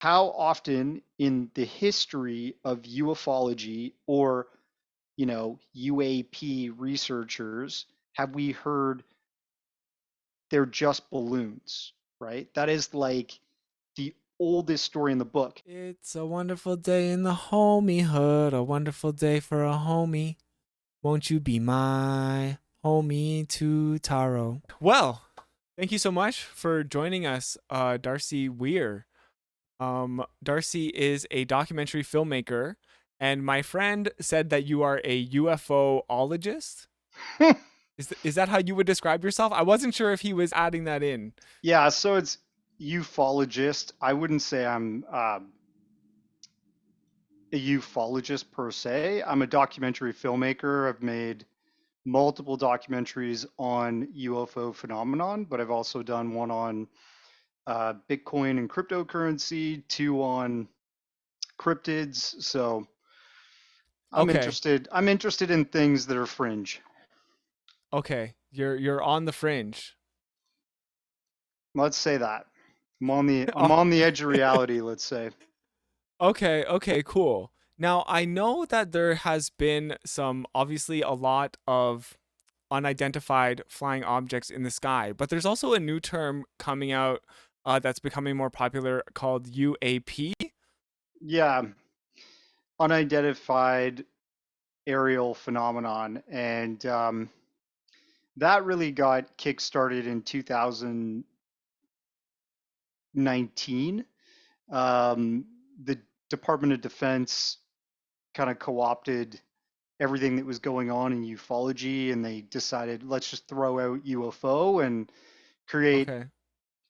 how often in the history of ufology or, UAP researchers have we heard they're just balloons, right? That is like the oldest story in the book. It's a wonderful day in the homiehood, a wonderful day for a homie. Won't you be my homie to Taro? Well, thank you so much for joining us, Darcy Weir. Darcy is a documentary filmmaker, and my friend said that you are a UFOologist. Is that how you would describe yourself? I wasn't sure if he was adding that in. Yeah, so it's ufologist. I wouldn't say I'm a ufologist per se. I'm a documentary filmmaker. I've made multiple documentaries on UFO phenomenon, but I've also done one on Bitcoin and cryptocurrency, two on cryptids. So I'm Okay, interested. I'm interested in things that are fringe. okay, you're on the fringe. Let's say that. I'm on the edge of reality, let's say. Okay, okay, cool. Now, I know that there has been obviously a lot of unidentified flying objects in the sky, but there's also a new term coming out that's becoming more popular called UAP. Yeah, unidentified aerial phenomenon, and that really got kickstarted in 2019. Um, the Department of Defense kind of co-opted everything that was going on in ufology, and they decided let's just throw out UFO and create Okay.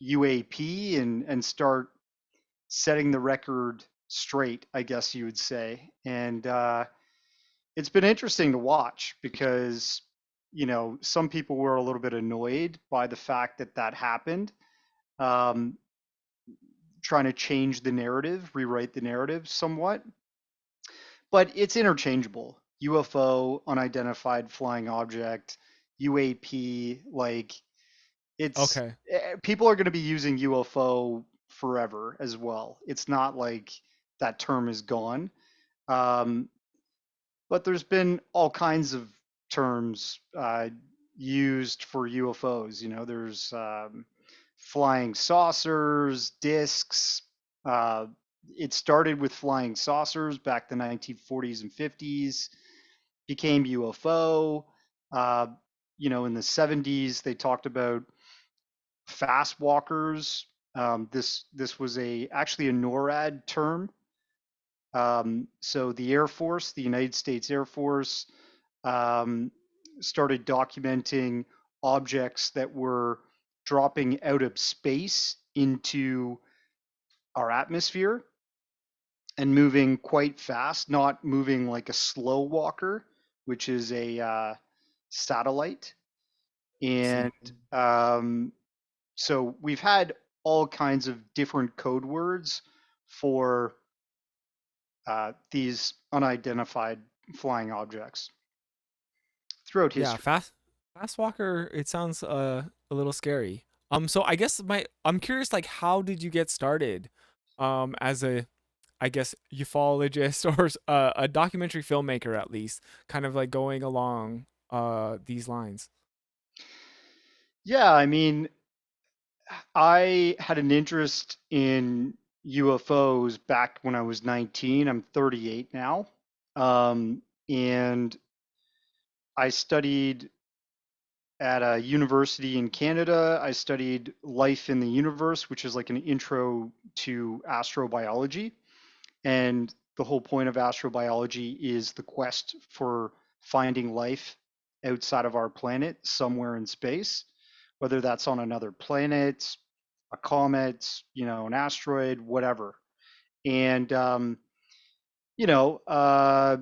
UAP and start setting the record straight, I guess you would say. And it's been interesting to watch because, some people were a little bit annoyed by the fact that that happened, um, trying to change the narrative, rewrite the narrative somewhat. But it's interchangeable. UFO, unidentified flying object, UAP, like it's Okay. people are going to be using UFO forever as well. It's not like that term is gone. Um, but there's been all kinds of terms used for UFOs. There's flying saucers, discs. Uh, it started with flying saucers back in the 1940s and 50s, became UFO. Uh, in the 70s, they talked about fast walkers. This was actually a NORAD term. So the Air Force, the United States Air Force, um, started documenting objects that were dropping out of space into our atmosphere and moving quite fast, not moving like a slow walker, which is a satellite. I And see. um, so we've had all kinds of different code words for these unidentified flying objects throughout Yeah, history. fast walker, it sounds a little scary. So I guess I'm curious, like, how did you get started as a, I guess, ufologist or a documentary filmmaker, at least, kind of like going along these lines? Yeah, I mean, I had an interest in UFOs back when I was 19. I'm 38 now. And I studied at a university in Canada. I studied life in the universe, which is like an intro to astrobiology. And the whole point of astrobiology is the quest for finding life outside of our planet somewhere in space, whether that's on another planet, a comet, an asteroid, whatever. And, you know, uh,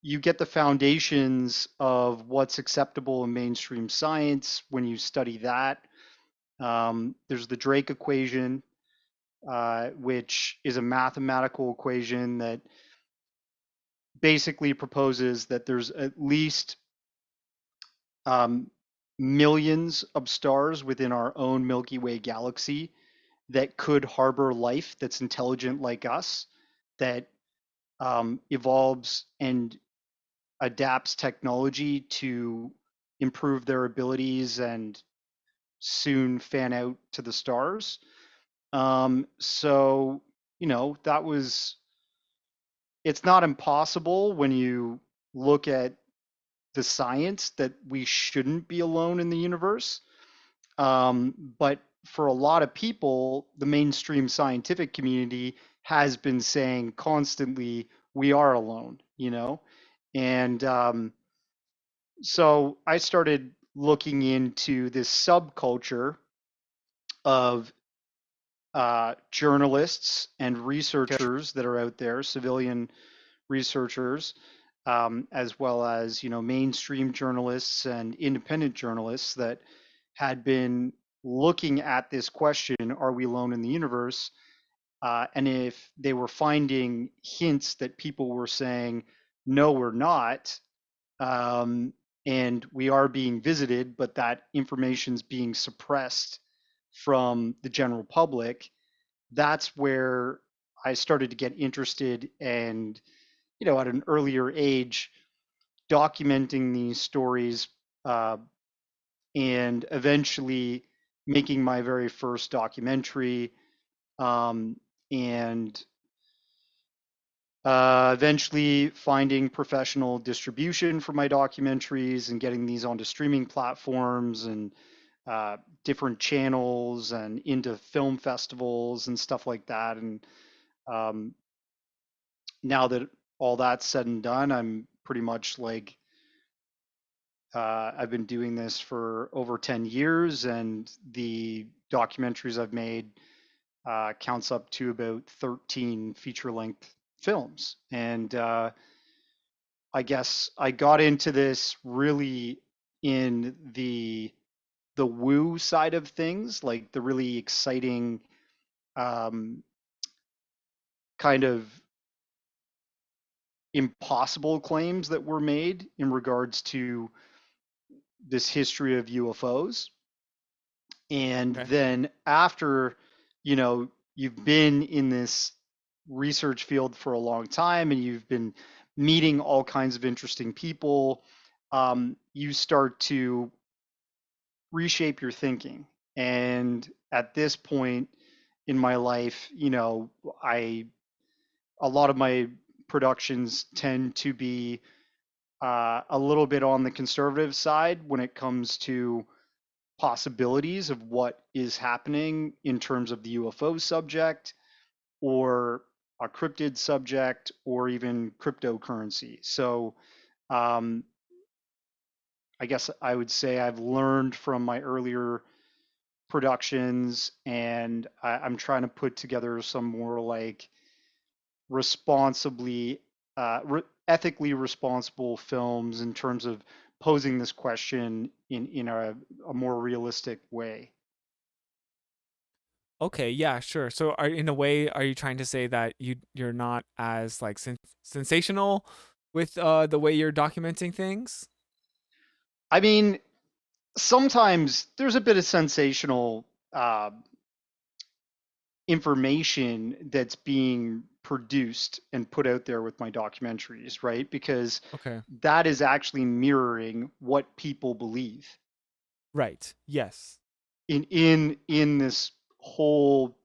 you get the foundations of what's acceptable in mainstream science when you study that. There's the Drake equation, which is a mathematical equation that basically proposes that there's at least um, millions of stars within our own Milky Way galaxy that could harbor life that's intelligent like us, that evolves and adapts technology to improve their abilities and soon fan out to the stars. So, that was, it's not impossible when you look at the science that we shouldn't be alone in the universe. But for a lot of people, the mainstream scientific community has been saying constantly, we are alone. And so I started looking into this subculture of journalists and researchers that are out there, civilian researchers, as well as mainstream journalists and independent journalists that had been looking at this question: Are we alone in the universe? And if they were finding hints that people were saying, "No, we're not," um, and we are being visited, but that information's being suppressed from the general public, that's where I started to get interested and, at an earlier age, documenting these stories, uh, and eventually making my very first documentary, um, and eventually finding professional distribution for my documentaries and getting these onto streaming platforms and different channels and into film festivals and stuff like that. And um, now that all that's said and done, I'm pretty much like, I've been doing this for over 10 years, and the documentaries I've made counts up to about 13 feature length films. And I guess I got into this really in the woo side of things, like the really exciting um, kind of impossible claims that were made in regards to this history of UFOs. And Okay. then after, you've been in this research field for a long time and you've been meeting all kinds of interesting people, you start to reshape your thinking. And at this point in my life, I a lot of my productions tend to be a little bit on the conservative side when it comes to possibilities of what is happening in terms of the UFO subject or a cryptid subject or even cryptocurrency. So um, I guess I would say I've learned from my earlier productions, and I'm trying to put together some more like responsibly, ethically responsible films in terms of posing this question in a more realistic way. Okay, yeah, sure. So, in a way, are you trying to say that you're not as like sensational with the way you're documenting things? I mean, sometimes there's a bit of sensational uh, information that's being produced and put out there with my documentaries, right? Because Okay. that is actually mirroring what people believe Right. Yes. in this whole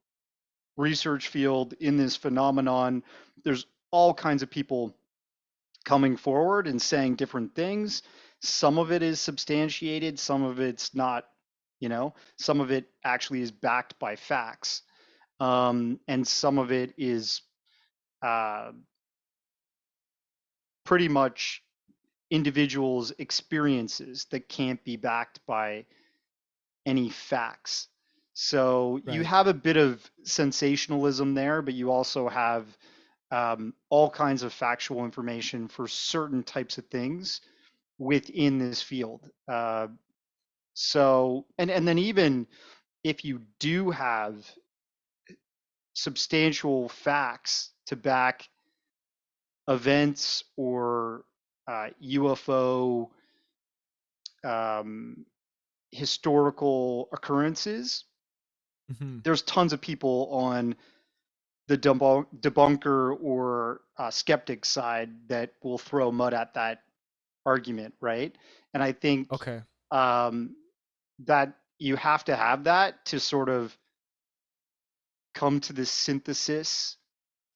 research field, in this phenomenon. There's all kinds of people coming forward and saying different things. Some of it is substantiated, some of it's not, some of it actually is backed by facts. And some of it is uh, pretty much individuals' experiences that can't be backed by any facts. So you Right. have a bit of sensationalism there, but you also have all kinds of factual information for certain types of things within this field. So, and then even if you do have substantial facts to back events or UFO um, historical occurrences, Hmm. there's tons of people on the debunker or skeptic side that will throw mud at that argument, right? And I think Okay. um, that you have to have that to sort of come to this synthesis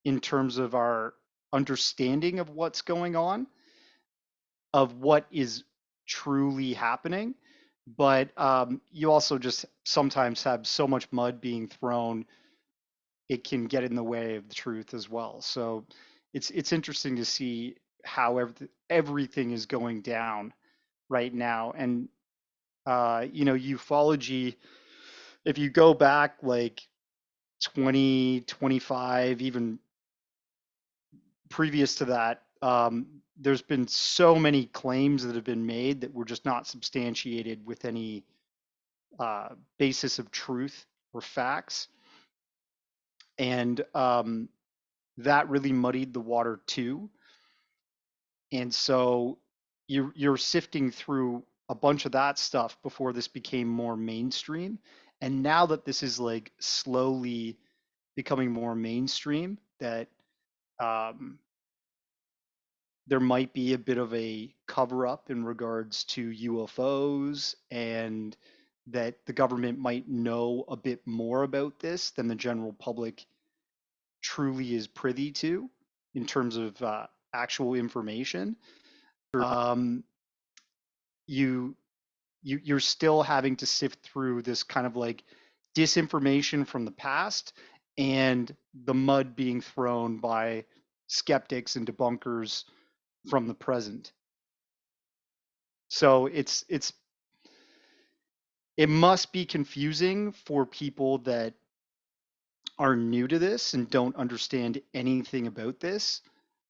in terms of our understanding of what's going on, of what is truly happening. But you also just sometimes have so much mud being thrown, it can get in the way of the truth as well. So it's interesting to see how everything is going down right now. And ufology, if you go back like 20, 25, even previous to that, there's been so many claims that have been made that were just not substantiated with any basis of truth or facts. And that really muddied the water too. And so you're sifting through a bunch of that stuff before this became more mainstream. And now that this is like slowly becoming more mainstream, that um, there might be a bit of a cover up in regards to UFOs, and that the government might know a bit more about this than the general public truly is privy to in terms of actual information. Um, you you're still having to sift through this kind of like disinformation from the past and the mud being thrown by skeptics and debunkers from the present. So it must be confusing for people that are new to this and don't understand anything about this.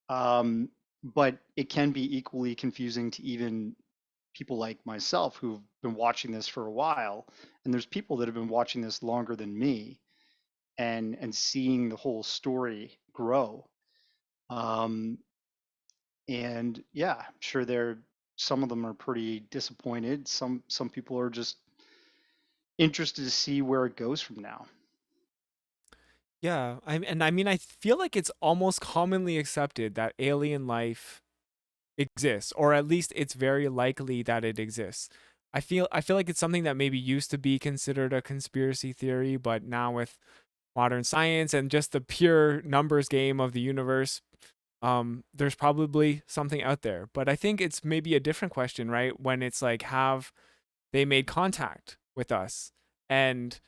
Um, but it can be equally confusing to even people like myself who've been watching this for a while. And there's people that have been watching this longer than me, and seeing the whole story grow. Um, and yeah, I'm sure they're some of them are pretty disappointed. Some people are just interested to see where it goes from now. Yeah, and I mean, I feel like it's almost commonly accepted that alien life exists, or at least it's very likely that it exists. I feel like it's something that maybe used to be considered a conspiracy theory, but now with modern science and just the pure numbers game of the universe, there's probably something out there. But I think it's maybe a different question, right? When it's like, have they made contact with us? And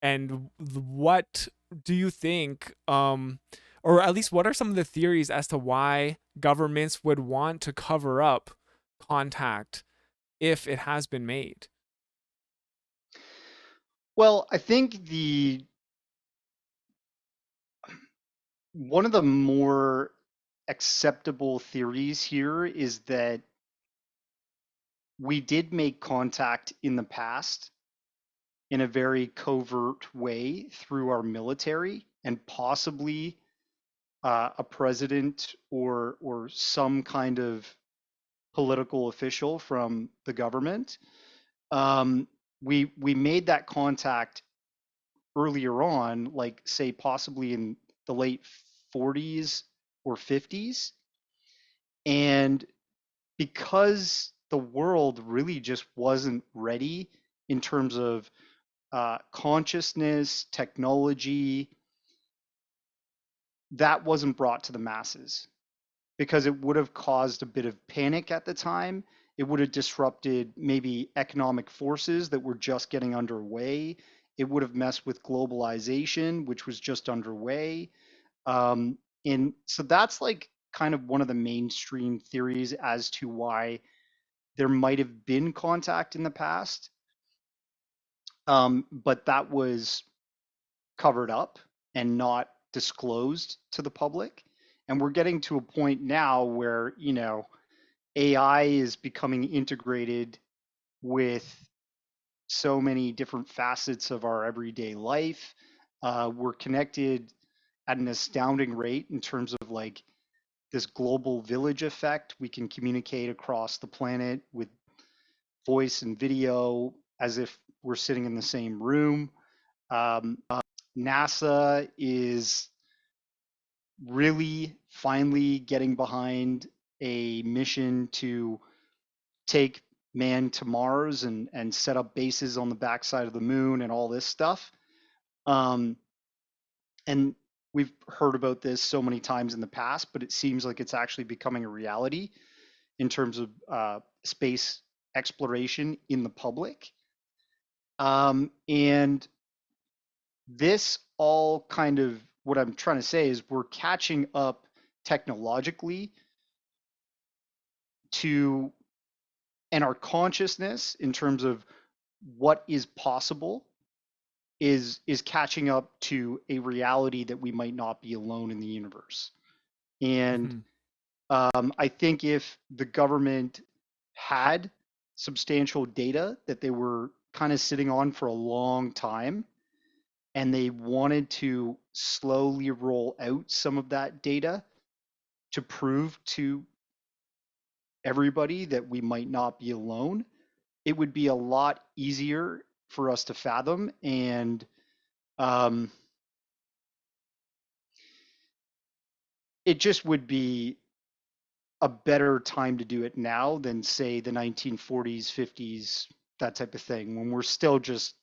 what do you think, or at least what are some of the theories as to why governments would want to cover up contact if it has been made? Well, I think the one of the more acceptable theories here is that we did make contact in the past in a very covert way through our military, and possibly a president or some kind of political official from the government. Um, we made that contact earlier on, like say possibly in the late 40s or 50s, and because the world really just wasn't ready in terms of consciousness, technology, that wasn't brought to the masses because it would have caused a bit of panic at the time. It would have disrupted maybe economic forces that were just getting underway. It would have messed with globalization, which was just underway. Um, and so that's like kind of one of the mainstream theories as to why there might have been contact in the past, but that was covered up and not disclosed to the public. And we're getting to a point now where, AI is becoming integrated with so many different facets of our everyday life. We're connected at an astounding rate in terms of like this global village effect. We can communicate across the planet with voice and video as if we're sitting in the same room. Um, NASA is really finally getting behind a mission to take man to Mars and set up bases on the backside of the moon and all this stuff. Um, and we've heard about this so many times in the past, but it seems like it's actually becoming a reality in terms of space exploration in the public. And this all kind of what I'm trying to say is we're catching up technologically to and our consciousness in terms of what is possible is catching up to a reality that we might not be alone in the universe. And Mm-hmm. I think if the government had substantial data that they were kind of sitting on for a long time, and they wanted to slowly roll out some of that data to prove to everybody that we might not be alone, it would be a lot easier for us to fathom. And um, it just would be a better time to do it now than, say, the 1940s, 50s, that type of thing, when we're still just,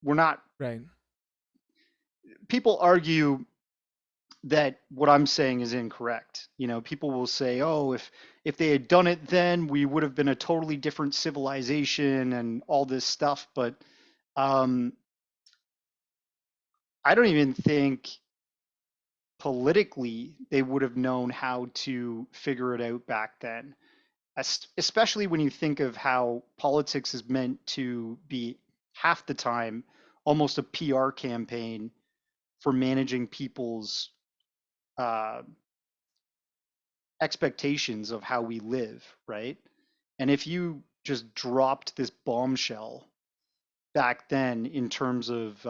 we're not, Right. people argue that what I'm saying is incorrect. You know, people will say, "Oh, if they had done it then, we would have been a totally different civilization and all this stuff." But um, I don't even think politically they would have known how to figure it out back then. Especially when you think of how politics is meant to be half the time almost a PR campaign for managing people's uh, expectations of how we live, right? And if you just dropped this bombshell back then in terms of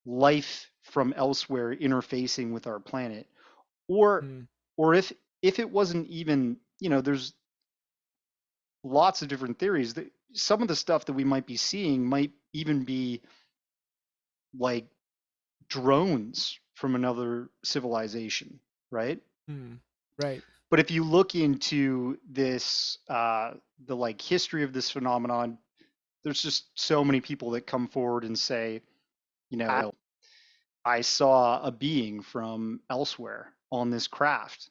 life from elsewhere interfacing with our planet, or Mm. or if it wasn't even, you know, there's lots of different theories that some of the stuff that we might be seeing might even be like drones from another civilization, right? Mm. Right. But if you look into this, the like history of this phenomenon, there's just so many people that come forward and say, you know, I saw a being from elsewhere on this craft.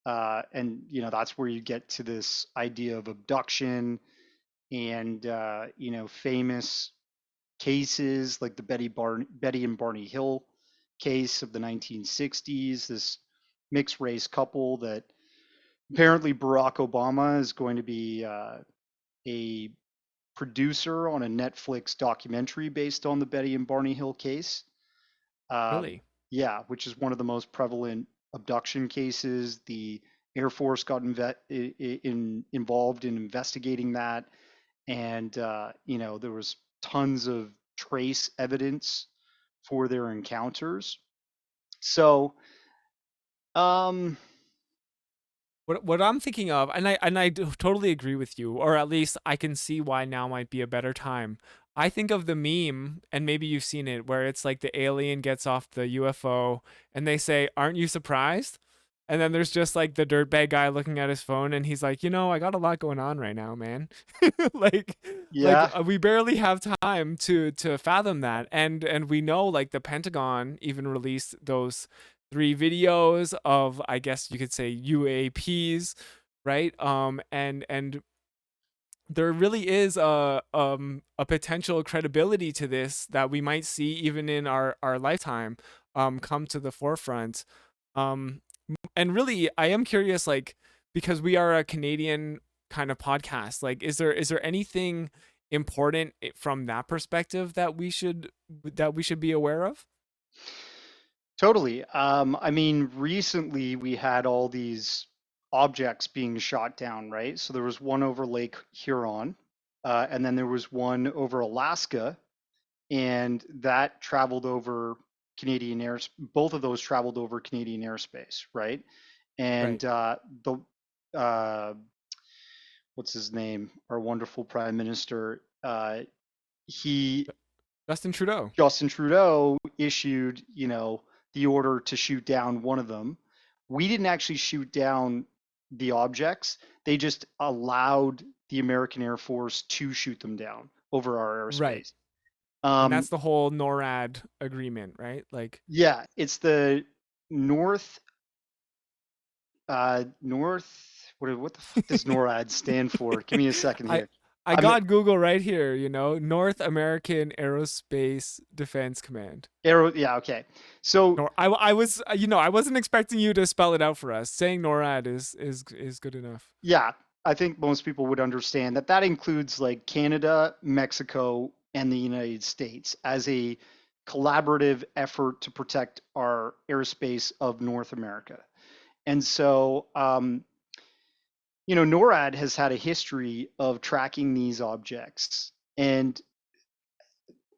And, you know, that's where you get to this idea of abduction and, you know, famous cases like the Betty and Barney Hill case of the 1960s, this mixed race couple that apparently Barack Obama is going to be a producer on a Netflix documentary based on the Betty and Barney Hill case. Uh, Really. yeah, which is one of the most prevalent abduction cases. The Air Force got involved in investigating that, and you know, there was tons of trace evidence for their encounters. So, um, What I'm thinking of, and totally agree with you, or at least I can see why now might be a better time. I think of the meme, and maybe you've seen it, where it's like the alien gets off the UFO, and they say, "Aren't you surprised?" And then there's just like the dirtbag guy looking at his phone, and he's like, I got a lot going on right now, man. like, yeah, we barely have time to fathom that, and we know like the Pentagon even released those 3 videos of, I guess you could say, UAPs, right? And there really is a potential credibility to this that we might see even in our lifetime come to the forefront. Um, and really, I am curious, like, because we are a Canadian kind of podcast, like, is there anything important from that perspective that we should be aware of? totally. I mean, recently we had all these objects being shot down, right? So there was one over Lake Huron, and then there was one over Alaska, and that traveled over Canadian air. Both of those traveled over Canadian airspace, right? Right. And the what's his name? Our wonderful prime minister. he Justin Trudeau. Justin Trudeau issued, the order to shoot down one of them. We didn't actually shoot down the objects. They just allowed the American Air Force to shoot them down over our Right. airspace. And Um, that's the whole NORAD agreement, right? Like yeah, it's the North North. What the fuck does NORAD stand for? Give me a second I here. I I'm got Google right here, North American Aerospace Defense Command. Aero. Yeah, okay. So I was I wasn't expecting you to spell it out for us. Saying NORAD is good enough. yeah, I think most people would understand that that includes like Canada, Mexico, and the United States as a collaborative effort to protect our airspace of North America. And so, NORAD has had a history of tracking these objects. And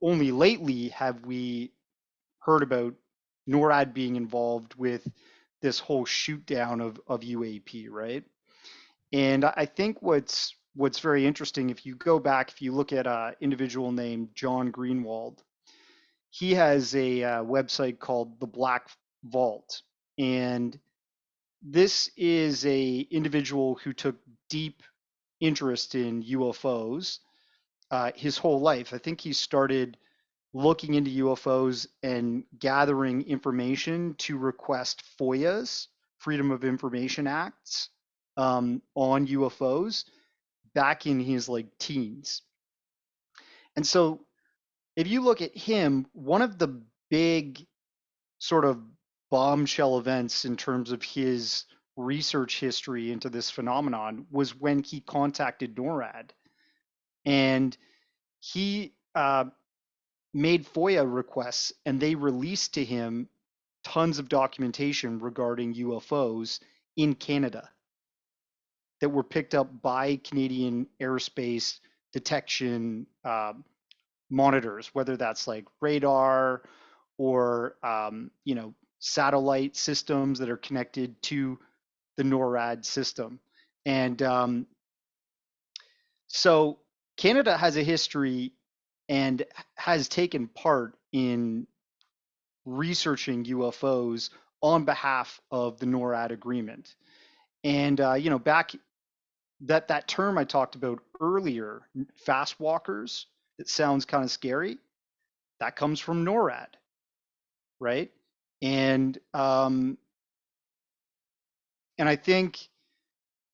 only lately have we heard about NORAD being involved with this whole shoot down of UAP, right? And I think what's very interesting, if you go back, if you look at an individual named John Greenwald, he has a website called the Black Vault, and this is a individual who took deep interest in UFOs his whole life. I think he started looking into UFOs and gathering information to request FOIAs, Freedom of Information Acts, on UFOs back in his like teens. And so if you look at him, one of the big sort of bombshell events in terms of his research history into this phenomenon was when he contacted NORAD, and he made FOIA requests, and they released to him tons of documentation regarding UFOs in Canada that were picked up by Canadian airspace detection monitors, whether that's like radar or satellite systems that are connected to the NORAD system. And so Canada has a history and has taken part in researching UFOs on behalf of the NORAD agreement. And back that term I talked about earlier, fast walkers, it sounds kind of scary. That comes from NORAD, right? And and I think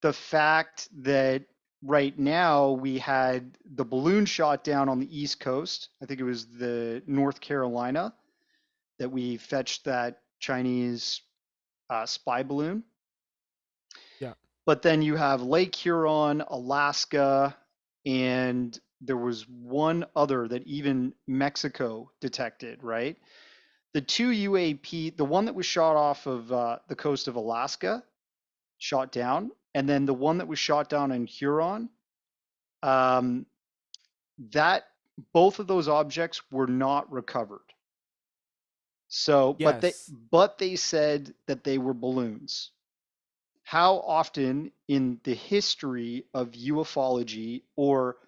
the fact that right now we had the balloon shot down on the East Coast, I think it was the North Carolina, that we fetched that Chinese spy balloon. Yeah. But then you have Lake Huron, Alaska, and there was one other that even Mexico detected, right? The two UAP, the one that was shot off of the coast of Alaska, shot down, and then the one that was shot down in Huron, um, that both of those objects were not recovered. So, Yes. but they said that they were balloons. How often in the history of ufology or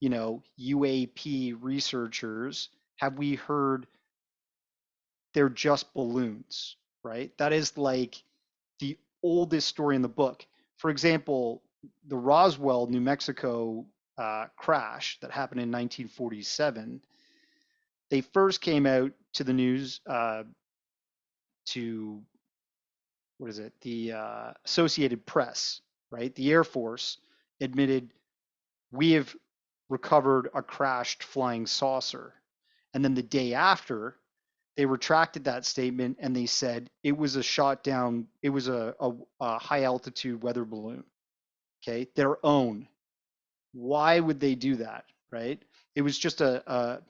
UAP researchers have we heard they're just balloons, right? That is like the oldest story in the book. For example, the Roswell, New Mexico crash that happened in 1947, they first came out to the news to what is it? The Associated Press, right? The Air Force admitted we have recovered a crashed flying saucer. And then the day after, they retracted that statement and they said it was a shot down, it was a high altitude weather balloon. Okay, their own. Why would they do that, right? It was just a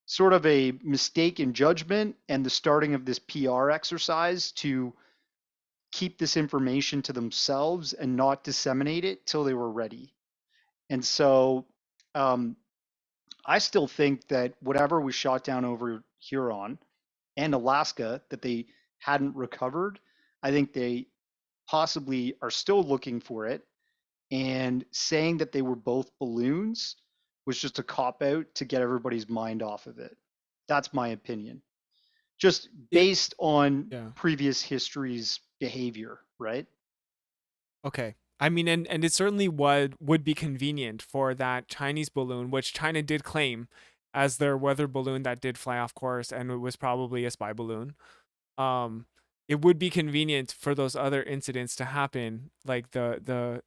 sort of a mistake in judgment and the starting of this PR exercise to keep this information to themselves and not disseminate it till they were ready. And so um, I still think that whatever was shot down over Huron and Alaska that they hadn't recovered, I think they possibly are still looking for it, and saying that they were both balloons was just a cop out to get everybody's mind off of it. That's my opinion. Just It based on yeah. previous history's behavior, right? Okay. I mean, and it certainly would be convenient for that Chinese balloon, which China did claim as their weather balloon that did fly off course, and it was probably a spy balloon. Um, it would be convenient for those other incidents to happen, like the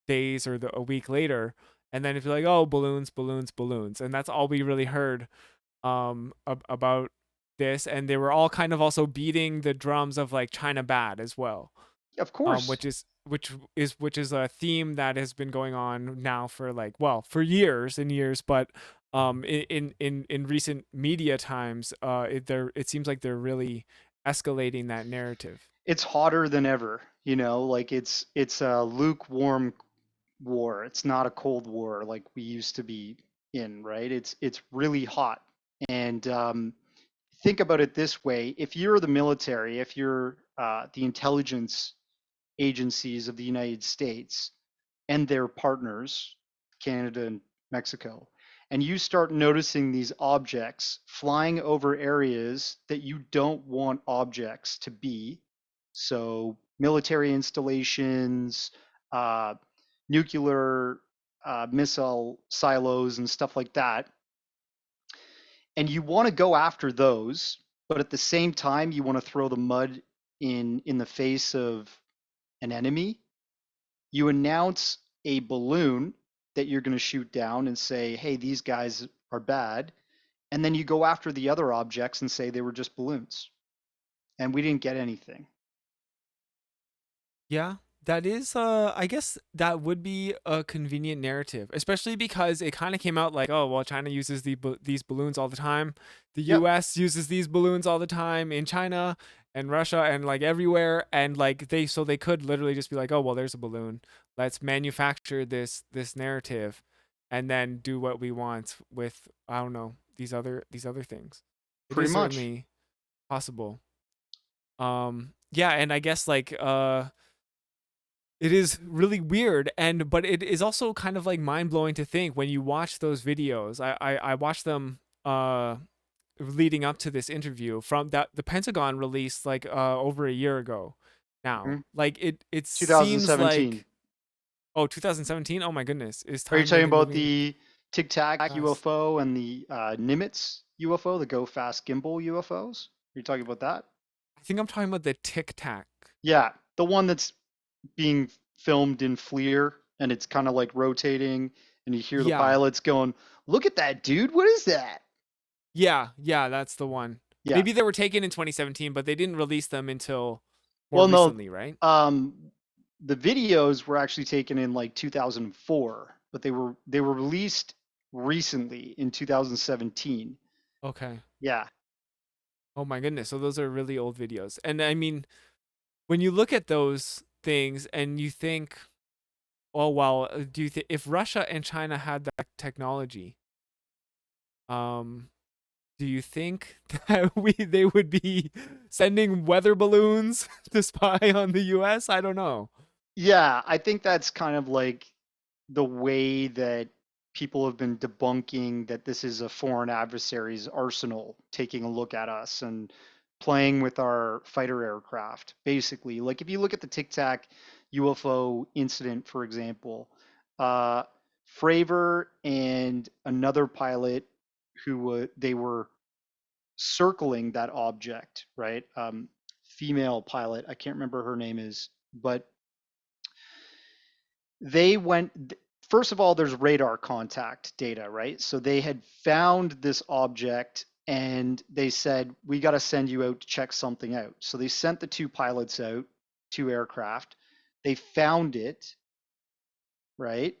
days or a week later, and then it'd be like, oh, balloons, balloons, balloons, and that's all we really heard about this, and they were all kind of also beating the drums of like China bad as well, Of course. which is a theme that has been going on now for like, well, for years and years, but in recent media times, it seems like they're really escalating that narrative. It's hotter than ever, like it's a lukewarm war. It's not a cold war like we used to be in, right? It's really hot. And think about it this way: if you're the military, if you're the intelligence agencies of the United States and their partners, Canada and Mexico, and you start noticing these objects flying over areas that you don't want objects to be, so military installations, uh, nuclear missile silos, and stuff like that, and you want to go after those, but at the same time you want to throw the mud in the face of an enemy, you announce a balloon that you're going to shoot down and say, hey, these guys are bad. And then you go after the other objects and say they were just balloons. And we didn't get anything. Yeah, that is I guess that would be a convenient narrative, especially because it kind of came out like, oh, well, China uses these balloons all the time. The Yep, US uses these balloons all the time in China and Russia and like everywhere, and like they could literally just be like, oh, well, there's a balloon. Let's manufacture this narrative and then do what we want with, I don't know, these other things. It pretty is much. certainly possible. Yeah, and I guess like it is really weird, and but it is also kind of like mind-blowing to think when you watch those videos. I watched them leading up to this interview from that the Pentagon released like over a year ago now. Mhm. Like it seems 2017. like, oh, 2017. Oh my goodness, is Are you time talking really about moving the Tic Tac fast? UFO and the Nimitz UFO, the Go Fast Gimbal UFOs? Are you talking about that? I think I'm talking about the Tic Tac. Yeah, the one that's being filmed in FLIR and it's kind of like rotating and you hear the Yeah. pilots going, look at that, dude. What is that? Yeah, that's the one. Yeah. Maybe they were taken in 2017, but they didn't release them until more Well, no, recently, right? um, the videos were actually taken in like 2004, but they were released recently in 2017. Okay. Yeah. Oh my goodness. So those are really old videos. And I mean, when you look at those things and you think, oh well, do you think if Russia and China had that technology, um, do you think that they would be sending weather balloons to spy on the US? I don't know. Yeah, I think that's kind of like the way that people have been debunking that this is a foreign adversary's arsenal taking a look at us and playing with our fighter aircraft. Basically, like if you look at the Tic Tac UFO incident, for example, uh, Fravor and another pilot they were circling that object, right? Female pilot, I can't remember her name is, but they went first of all, there's radar contact data, right? So they had found this object and they said, we got to send you out to check something out. So they sent the two pilots out, two aircraft. They found it, right,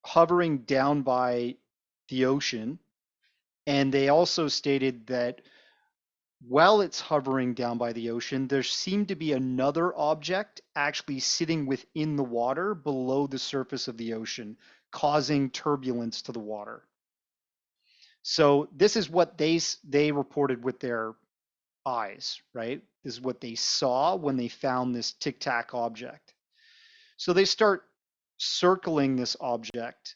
hovering down by the ocean. And they also stated that while it's hovering down by the ocean, there seemed to be another object actually sitting within the water below the surface of the ocean, causing turbulence to the water. So this is what they reported with their eyes, right? This is what they saw when they found this Tic Tac object. So they start circling this object,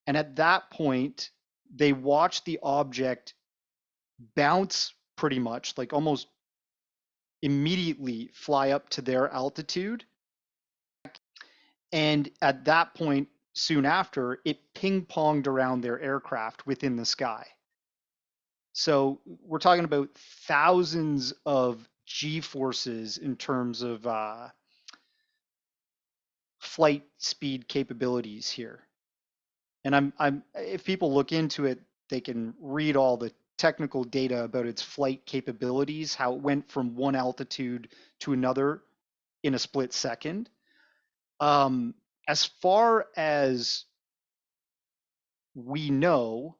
and at that point, they watch the object bounce pretty much, like almost immediately fly up to their altitude. And at that point, soon after, it ping ponged around their aircraft within the sky. So we're talking about thousands of G forces in terms of flight speed capabilities here. And if people look into it, they can read all the technical data about its flight capabilities, how it went from one altitude to another in a split second. As far as we know,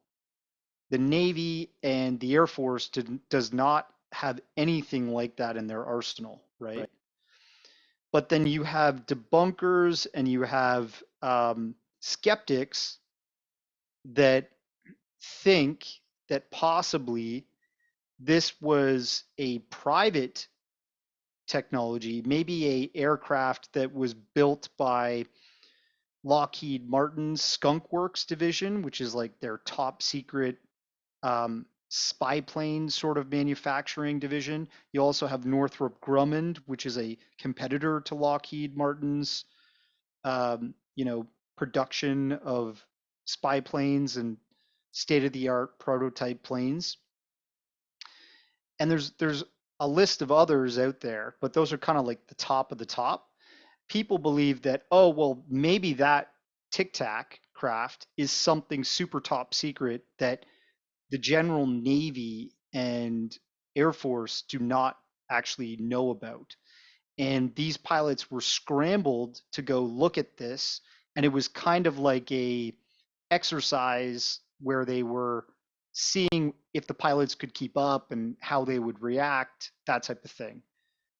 the Navy and the Air Force does not have anything like that in their arsenal, right? But then you have debunkers and you have skeptics that think that possibly this was a private technology, maybe a aircraft that was built by Lockheed Martin's Skunk Works division, which is like their top secret spy plane sort of manufacturing division. You also have Northrop Grumman, which is a competitor to Lockheed Martin's, you know, production of spy planes and state-of-the-art prototype planes. And there's a list of others out there, but those are kind of like the top of the top. People believe that, oh, well, maybe that Tic Tac craft is something super top secret that the general Navy and Air Force do not actually know about. And these pilots were scrambled to go look at this, and it was kind of like a exercise where they were seeing if the pilots could keep up and how they would react, that type of thing.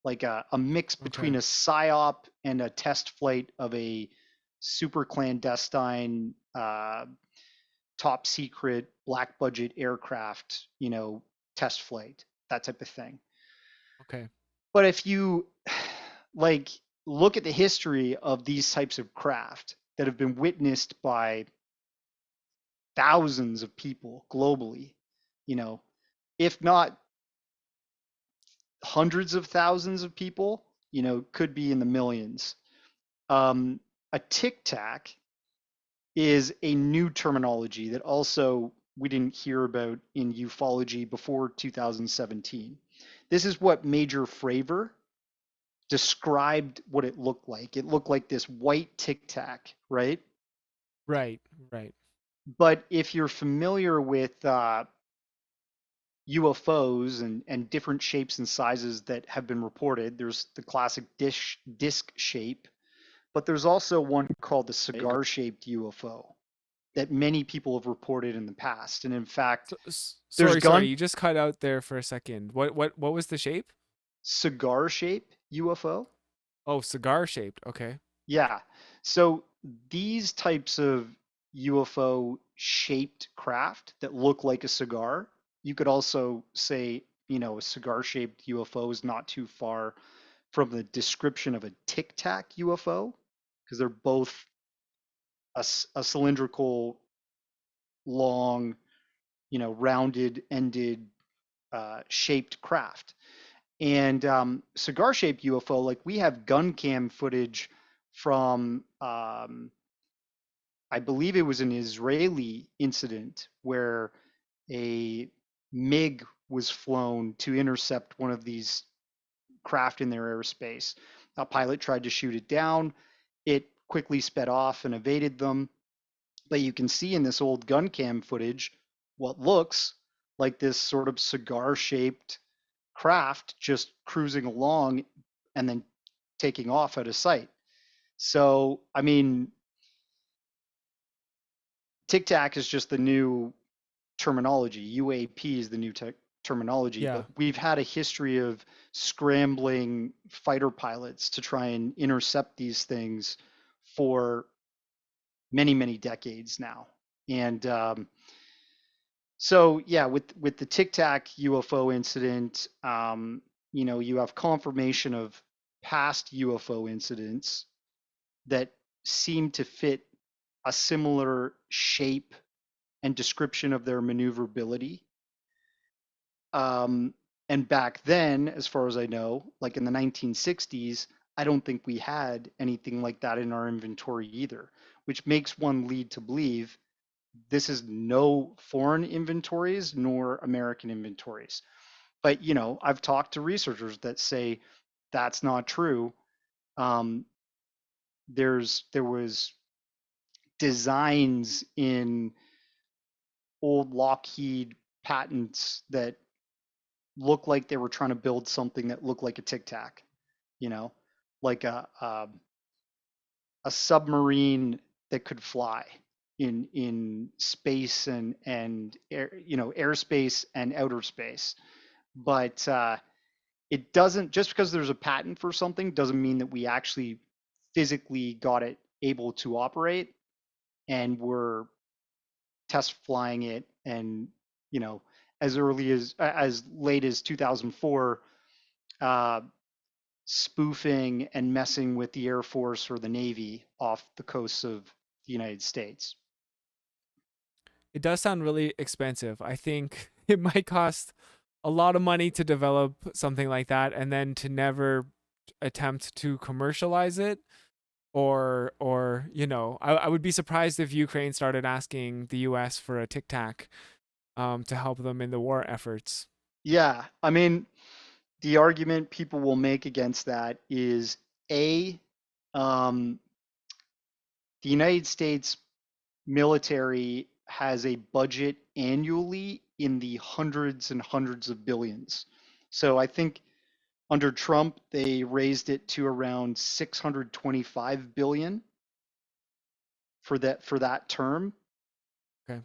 Like a mix between Okay. a psyop and a test flight of a super clandestine, top secret, black budget aircraft, you know, test flight, that type of thing. Okay. But if you like look at the history of these types of craft that have been witnessed by thousands of people globally, you know, if not hundreds of thousands of people, you know, could be in the millions. A tic tac is a new terminology that also we didn't hear about in ufology before 2017. This is what Major Fravor described what it looked like. It looked like this white tic tac, right? Right. Right. But if you're familiar with UFOs and different shapes and sizes that have been reported, there's the classic disc shape, but there's also one called the cigar shaped UFO that many people have reported in the past. And in fact, there's Sorry, gun you just cut out there for a second. What was the shape? cigar shape UFO. Oh, cigar shaped. Okay. Yeah. So these types of UFO shaped craft that look like a cigar, you could also say, you know, a cigar shaped UFO is not too far from the description of a tic tac UFO because they're both a cylindrical, long, you know, rounded ended shaped craft. And cigar shaped UFO, like we have gun cam footage from, I believe it was an Israeli incident where a MiG was flown to intercept one of these craft in their airspace. A pilot tried to shoot it down. It quickly sped off and evaded them. But you can see in this old gun cam footage what looks like this sort of cigar shaped craft just cruising along and then taking off out of sight. So, I mean, Tic Tac is just the new terminology. UAP is the new terminology, Yeah. but we've had a history of scrambling fighter pilots to try and intercept these things for many, many decades now. And so, yeah, with the Tic Tac UFO incident, you know, you have confirmation of past UFO incidents that seem to fit a similar shape and description of their maneuverability. Um, and back then, as far as I know, like in the 1960s, I don't think we had anything like that in our inventory either, which makes one lead to believe this is no foreign inventories nor American inventories. But I've talked to researchers that say that's not true. Um, there was designs in old Lockheed patents that look like they were trying to build something that looked like a Tic Tac, you know, like a submarine that could fly in space and air, airspace and outer space. But it doesn't, just because there's a patent for something doesn't mean that we actually physically got it able to operate and were test flying it, and you know as early as late as 2004, uh, spoofing and messing with the Air Force or the Navy off the coasts of the United States. It does sound really expensive. I think it might cost a lot of money to develop something like that and then to never attempt to commercialize it. Or I would be surprised if Ukraine started asking the US for a tic tac to help them in the war efforts. Yeah, I mean, the argument people will make against that is a um, the United States military has a budget annually in the hundreds and hundreds of billions. So I think under Trump they raised it to around 625 billion for that term. Okay.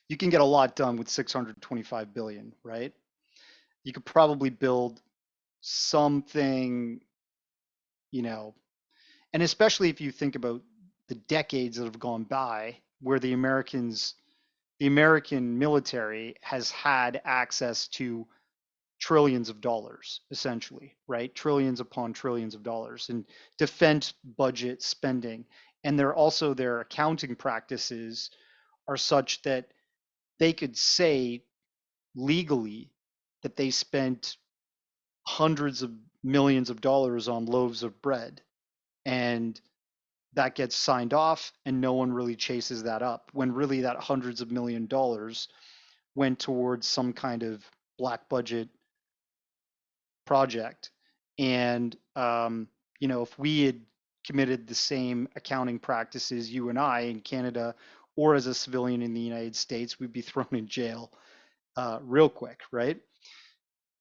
You can get a lot done with 625 billion, right? You could probably build something, you know, and especially if you think about the decades that have gone by where the American military has had access to trillions of dollars, essentially, right? Trillions upon trillions of dollars in defense budget spending. And their accounting practices are such that they could say legally that they spent hundreds of millions of dollars on loaves of bread, and that gets signed off and no one really chases that up, when really that hundreds of $1 million went towards some kind of black budget project. And if we had committed the same accounting practices, you and I in Canada, or as a civilian in the United States, we'd be thrown in jail real quick, right?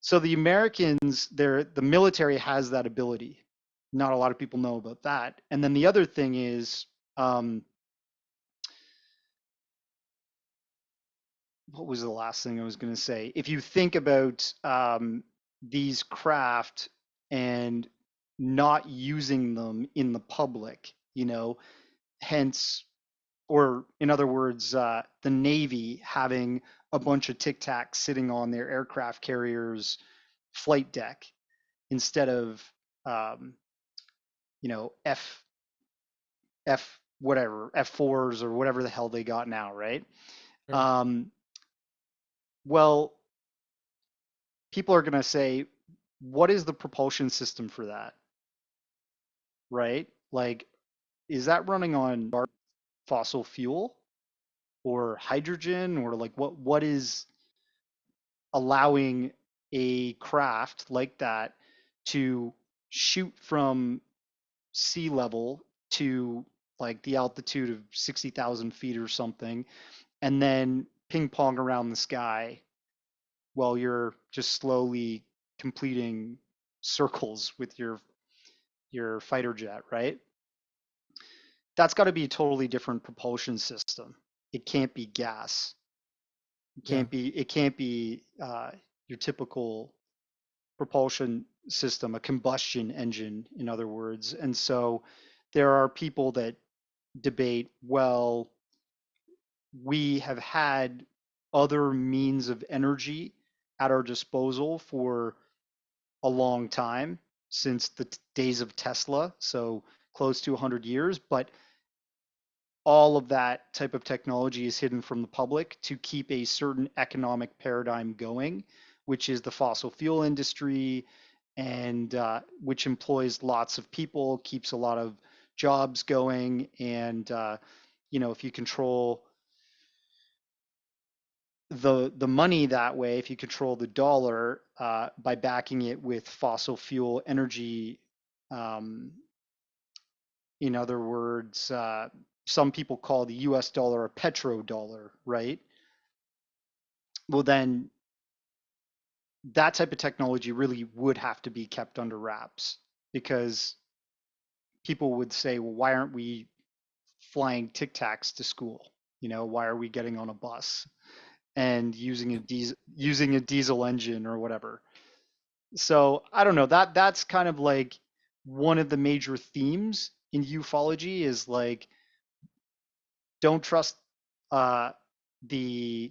So the Americans, the military has that ability. Not a lot of people know about that. And then the other thing is, um, what was the last thing I was going to say? If you think about these craft and not using them in the public, hence, or in other words, the Navy having a bunch of Tic Tacs sitting on their aircraft carriers' flight deck instead of, um, F whatever F4s or whatever the hell they got now, right? Sure. Um, well, people are going to say, what is the propulsion system for that, right? Like, is that running on fossil fuel or hydrogen, or like what is allowing a craft like that to shoot from sea level to like the altitude of 60,000 feet or something, and then ping pong around the sky while you're just slowly completing circles with your fighter jet, right? That's got to be a totally different propulsion system. It can't be gas. It Yeah. can't be. It can't be your typical propulsion system, a combustion engine, in other words. And so there are people that debate, well, we have had other means of energy at our disposal for a long time, since the days of Tesla, so close to 100 years. But all of that type of technology is hidden from the public to keep a certain economic paradigm going, which is the fossil fuel industry, and which employs lots of people, keeps a lot of jobs going, and if you control the money that way, if you control the dollar by backing it with fossil fuel energy, um, in other words, some people call the US dollar a petrodollar, right? Well, then that type of technology really would have to be kept under wraps because people would say, well, why aren't we flying Tic Tacs to school? Why are we getting on a bus and using a diesel engine or whatever? So I don't know. That's kind of like one of the major themes in ufology is like don't trust uh, the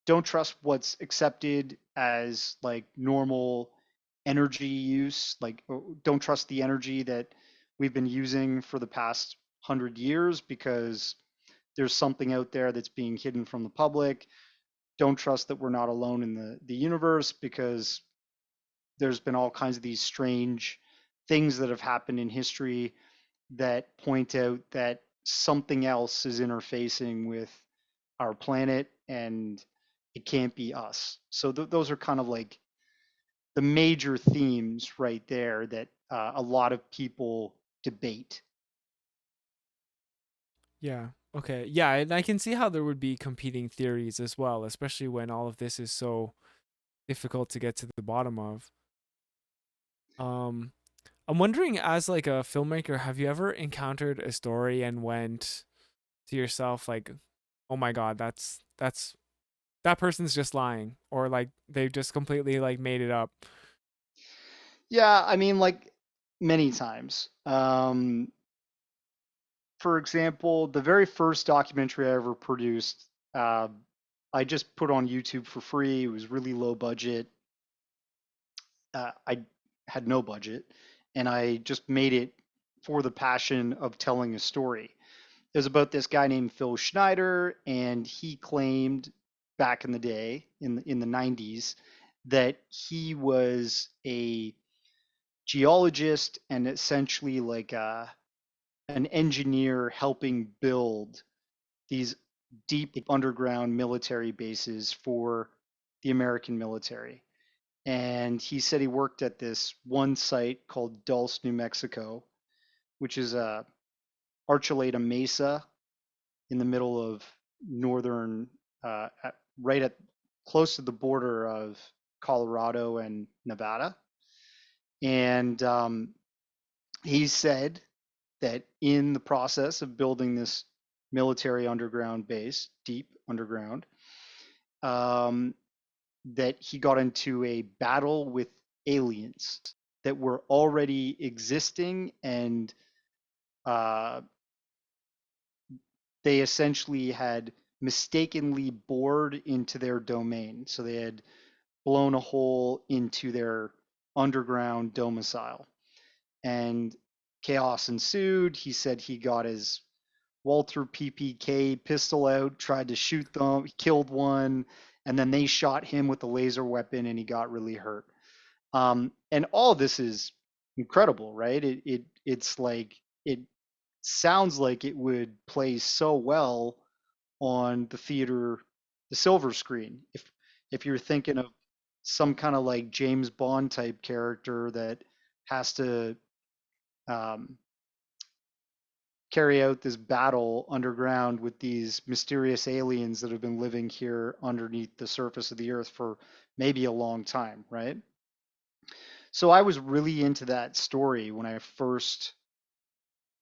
don't trust what's accepted as like normal energy use. Like don't trust the energy that we've been using for the past 100 years because there's something out there that's being hidden from the public. Don't trust that we're not alone in the universe because there's been all kinds of these strange things that have happened in history that point out that something else is interfacing with our planet and it can't be us. So those are kind of like the major themes right there that a lot of people debate. Yeah. Okay. Yeah, and I can see how there would be competing theories as well, especially when all of this is so difficult to get to the bottom of. Um, I'm wondering, as like a filmmaker, have you ever encountered a story and went to yourself like, "Oh my God, that's that person's just lying," or like they've just completely like made it up? Yeah, I mean, like many times. For example, the very first documentary I ever produced, uh, I just put on YouTube for free. It was really low budget. I had no budget, and I just made it for the passion of telling a story. It was about this guy named Phil Schneider, and he claimed back in the day, in the 90s, that he was a geologist and essentially like an engineer helping build these deep underground military bases for the American military. And he said he worked at this one site called Dulce, New Mexico, which is a Archuleta Mesa in the middle of northern, right at close to the border of Colorado and Nevada. And he said that in the process of building this military underground base, deep underground, um, that he got into a battle with aliens that were already existing, and uh, they essentially had mistakenly bored into their domain. So they had blown a hole into their underground domicile, and chaos ensued. He said he got his Walter PPK pistol out, tried to shoot them, killed one, and then they shot him with a laser weapon and he got really hurt. And all of this is incredible, right? It's like it sounds like it would play so well on the theater, the silver screen. If you're thinking of some kind of like James Bond type character that has to um, carry out this battle underground with these mysterious aliens that have been living here underneath the surface of the earth for maybe a long time, right? So I was really into that story when I first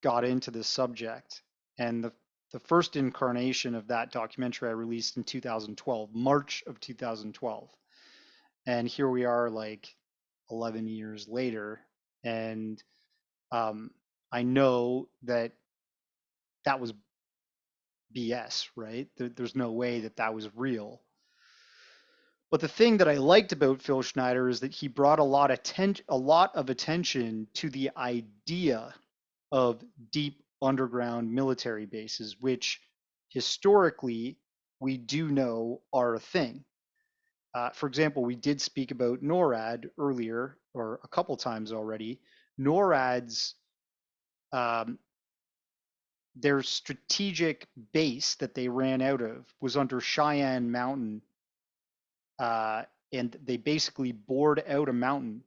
got into this subject. And the first incarnation of that documentary I released in 2012, March of 2012. And here we are like 11 years later. And um, I know that that was BS, right? There's no way that that was real. But the thing that I liked about Phil Schneider is that he brought a lot of attention to the idea of deep underground military bases, which historically we do know are a thing. For example, we did speak about NORAD earlier, or a couple times already. NORAD's um, their strategic base that they ran out of was under Cheyenne Mountain, uh, and they basically bored out a mountain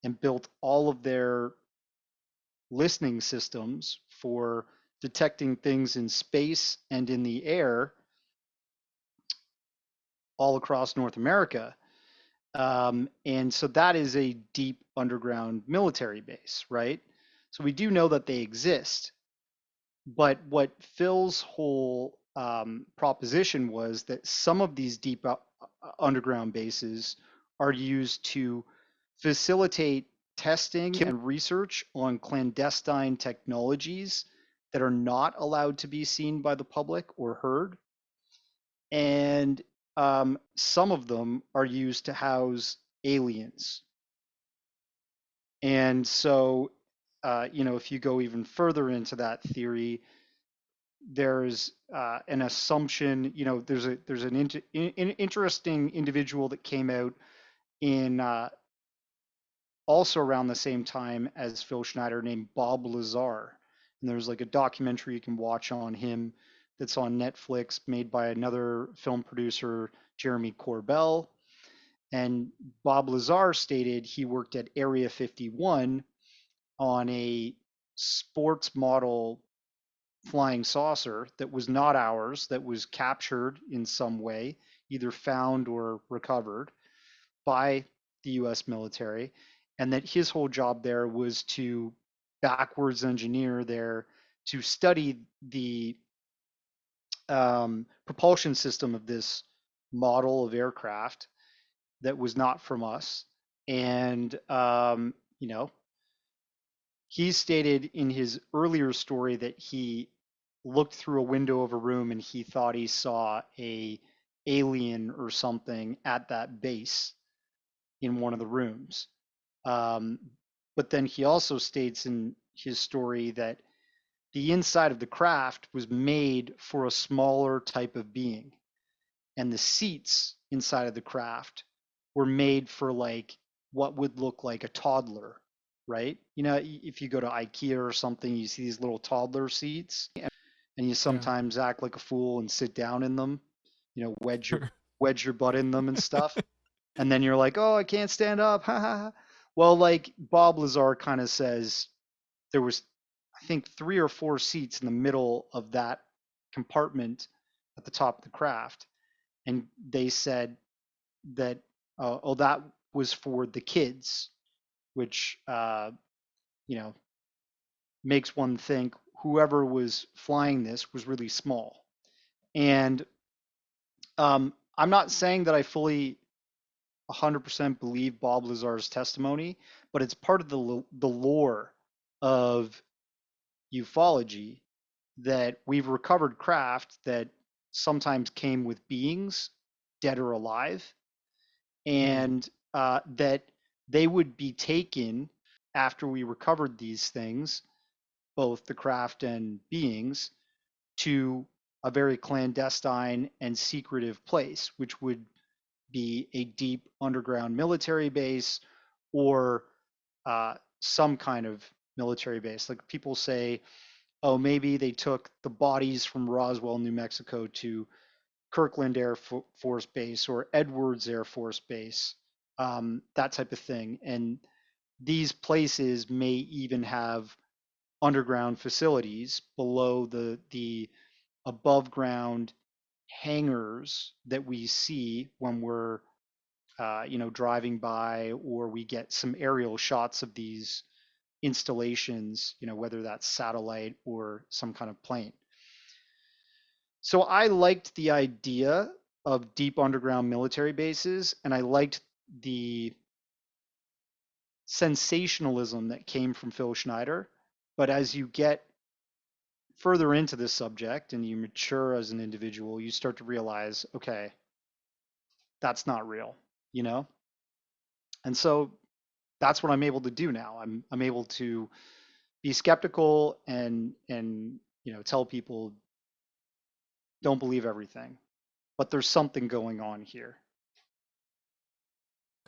and built all of their listening systems for detecting things in space and in the air all across North America. And so that is a deep underground military base, right? So we do know that they exist. But what Phil's whole proposition was that some of these deep underground bases are used to facilitate testing and research on clandestine technologies that are not allowed to be seen by the public or heard. And some of them are used to house aliens. And so, if you go even further into that theory, there's an assumption. There's an interesting individual that came out in also around the same time as Phil Schneider named Bob Lazar, and there's like a documentary you can watch on him that's on Netflix, made by another film producer, Jeremy Corbell. And Bob Lazar stated he worked at Area 51 on a sports model flying saucer that was not ours, that was captured in some way, either found or recovered by the US military, and that his whole job there was to backwards engineer there to study the propulsion system of this model of aircraft that was not from us. And, he stated in his earlier story that he looked through a window of a room and he thought he saw a alien or something at that base in one of the rooms. Um, but then he also states in his story that the inside of the craft was made for a smaller type of being, and the seats inside of the craft were made for like what would look like a toddler, right? If you go to IKEA or something, you see these little toddler seats, and you Yeah. sometimes act like a fool and sit down in them, wedge your Sure. wedge your butt in them and stuff. And then you're like, oh, I can't stand up. Ha ha ha. Well, like Bob Lazar kind of says, there was, I think, 3 or 4 seats in the middle of that compartment at the top of the craft, and they said that, oh, that was for the kids, which you know makes one think whoever was flying this was really small. And I'm not saying that I fully 100% believe Bob Lazar's testimony, but it's part of the lore of ufology that we've recovered craft that sometimes came with beings, dead or alive, Mm. and that they would be taken after we recovered these things, both the craft and beings, to a very clandestine and secretive place, which would be a deep underground military base or some kind of military base. Like people say, oh, maybe they took the bodies from Roswell, New Mexico to Kirkland Air Force Base or Edwards Air Force Base, that type of thing. And these places may even have underground facilities below the above ground hangars that we see when we're driving by, or we get some aerial shots of these installations, whether that's satellite or some kind of plane. So I liked the idea of deep underground military bases, and I liked the sensationalism that came from Phil Schneider. But as you get further into this subject and you mature as an individual, you start to realize, okay, that's not real, you know? And so that's what I'm able to do now. I'm able to be skeptical and tell people don't believe everything, but there's something going on here.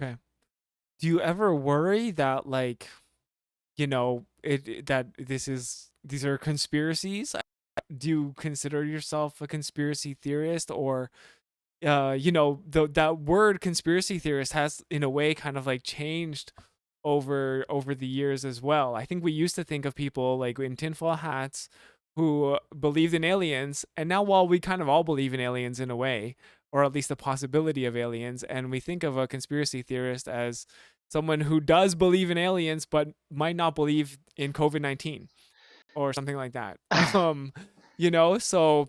Okay. Do you ever worry that like, that these are conspiracies? Do you consider yourself a conspiracy theorist, or that word conspiracy theorist has in a way kind of like changed over the years as well. I think we used to think of people like in tinfoil hats who believed in aliens, and now while we kind of all believe in aliens in a way, or at least the possibility of aliens, and we think of a conspiracy theorist as someone who does believe in aliens but might not believe in COVID-19 or something like that. So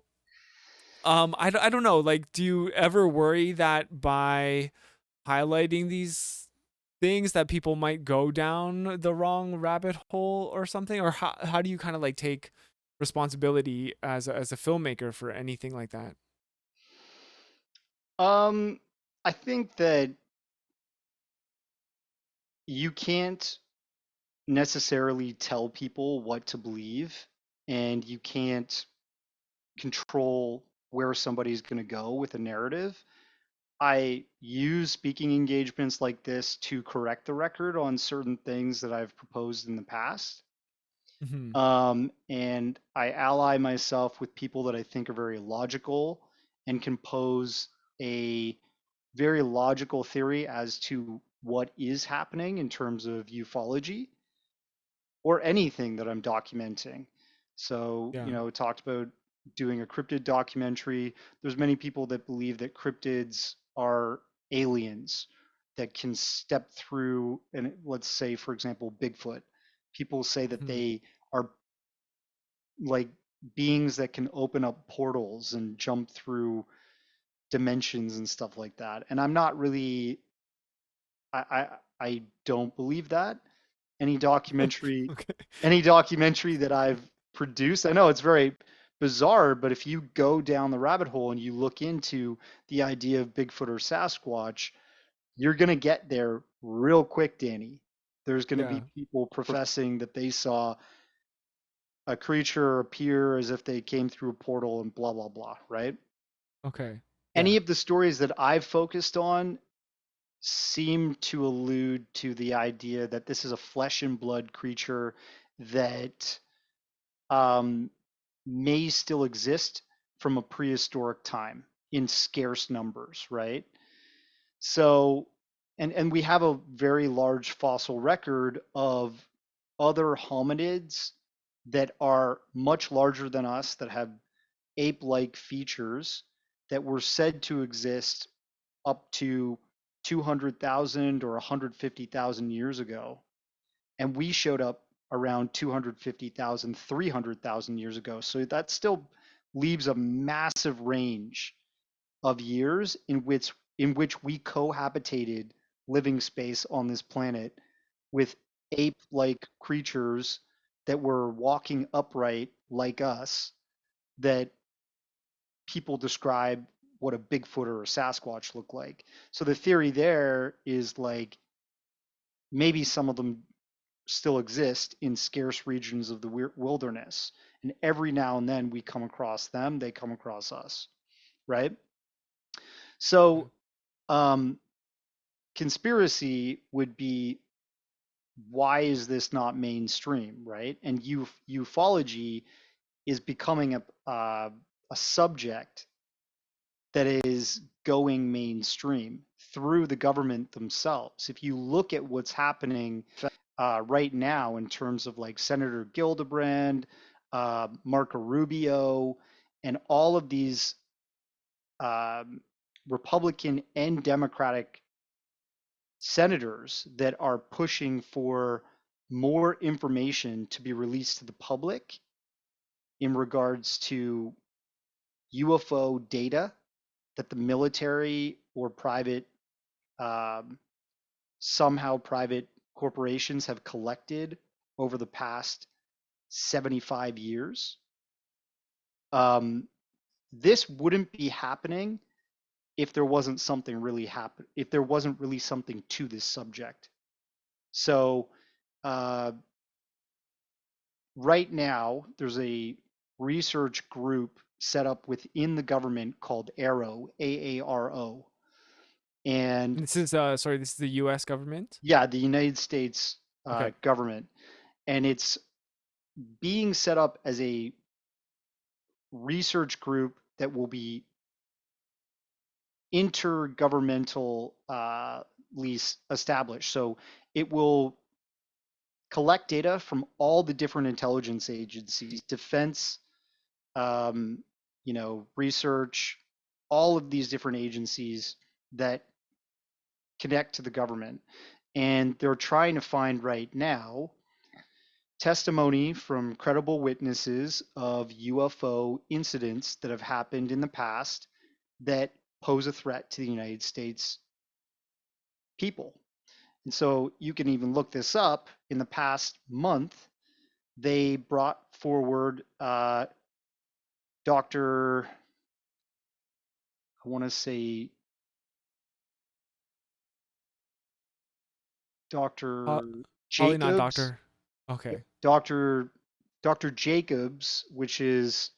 I don't know. Like, do you ever worry that by highlighting these things that people might go down the wrong rabbit hole or something? Or how do you kind of like take responsibility as a filmmaker for anything like that? um, I think that you can't necessarily tell people what to believe, and you can't control where somebody's going to go with a narrative. I use speaking engagements like this to correct the record on certain things that I've proposed in the past. Hmm. And I ally myself with people that I think are very logical and can pose a very logical theory as to what is happening in terms of ufology or anything that I'm documenting. So, Yeah. talked about doing a cryptid documentary. There's many people that believe that cryptids are aliens that can step through, and let's say, for example, Bigfoot. People say that Hmm. they are like beings that can open up portals and jump through dimensions and stuff like that. And I'm not really, I don't believe that. Any documentary, Okay. any documentary that I've produced, I know it's very bizarre, but if you go down the rabbit hole and you look into the idea of Bigfoot or Sasquatch, you're going to get there real quick, Danny. There's going to Yeah. be people professing that they saw a creature appear as if they came through a portal and blah, blah, blah, right? Okay. Yeah. Any of the stories that I've focused on seem to allude to the idea that this is a flesh and blood creature that um, may still exist from a prehistoric time in scarce numbers, right? So, and we have a very large fossil record of other hominids that are much larger than us, that have ape-like features that were said to exist up to 200,000 or 150,000 years ago. And we showed up around 250,000, 300,000 years ago. So that still leaves a massive range of years in which we cohabitated living space on this planet with ape-like creatures that were walking upright like us, that people describe what a Bigfoot or a Sasquatch look like. So the theory there is like maybe some of them still exist in scarce regions of the wilderness. And every now and then we come across them, they come across us, right? Okay. So um, conspiracy would be, why is this not mainstream, right? And ufology is becoming a subject that is going mainstream through the government themselves. If you look at what's happening right now in terms of like Senator Gillibrand, Marco Rubio, and all of these um, Republican and Democratic senators that are pushing for more information to be released to the public in regards to UFO data that the military or um, somehow private corporations have collected over the past 75 years. Um, this wouldn't be happening if there wasn't something really happen, if there wasn't really something to this subject. So uh, right now there's a research group set up within the government called AARO, AARO, and And this is sorry, this is the U.S. government. yeah, the United States Okay. government, and it's being set up as a research group that will be intergovernmental established. So it will collect data from all the different intelligence agencies, defense, um, research, all of these different agencies that connect to the government. And they're trying to find right now testimony from credible witnesses of UFO incidents that have happened in the past that pose a threat to the United States people. And so you can even look this up. In the past month, they brought forward Dr. I want to say Uh, Dr. Probably not Jacobs, doctor. Okay. Dr. Dr. Jacobs, which is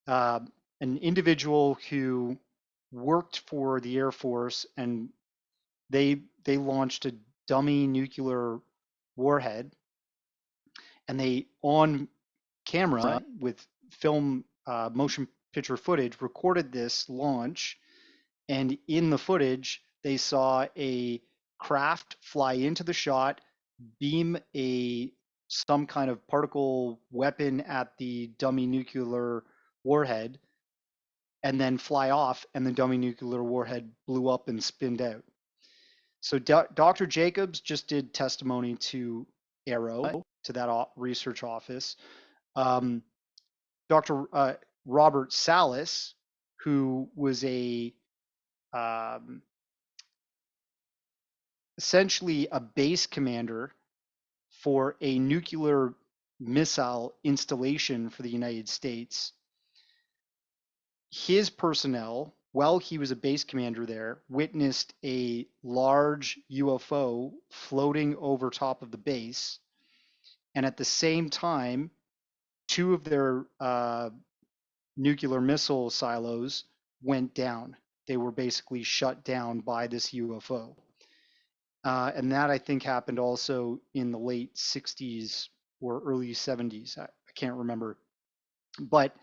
uh, an individual who worked for the Air Force, and they launched a dummy nuclear warhead, and they on camera with film motion picture footage recorded this launch, and in the footage they saw a craft fly into the shot, beam a some kind of particle weapon at the dummy nuclear warhead, and then fly off, and the dummy nuclear warhead blew up and spinned out. So Dr. Jacobs just did testimony to Arrow, to that research office. Um, Dr. Robert Salas, who was a um, essentially a base commander for a nuclear missile installation for the United States. His personnel, while he was a base commander there, witnessed a large UFO floating over top of the base. And at the same time, two of their nuclear missile silos went down. They were basically shut down by this UFO. And that I think happened also in the late 60s or early 70s. I can't remember. But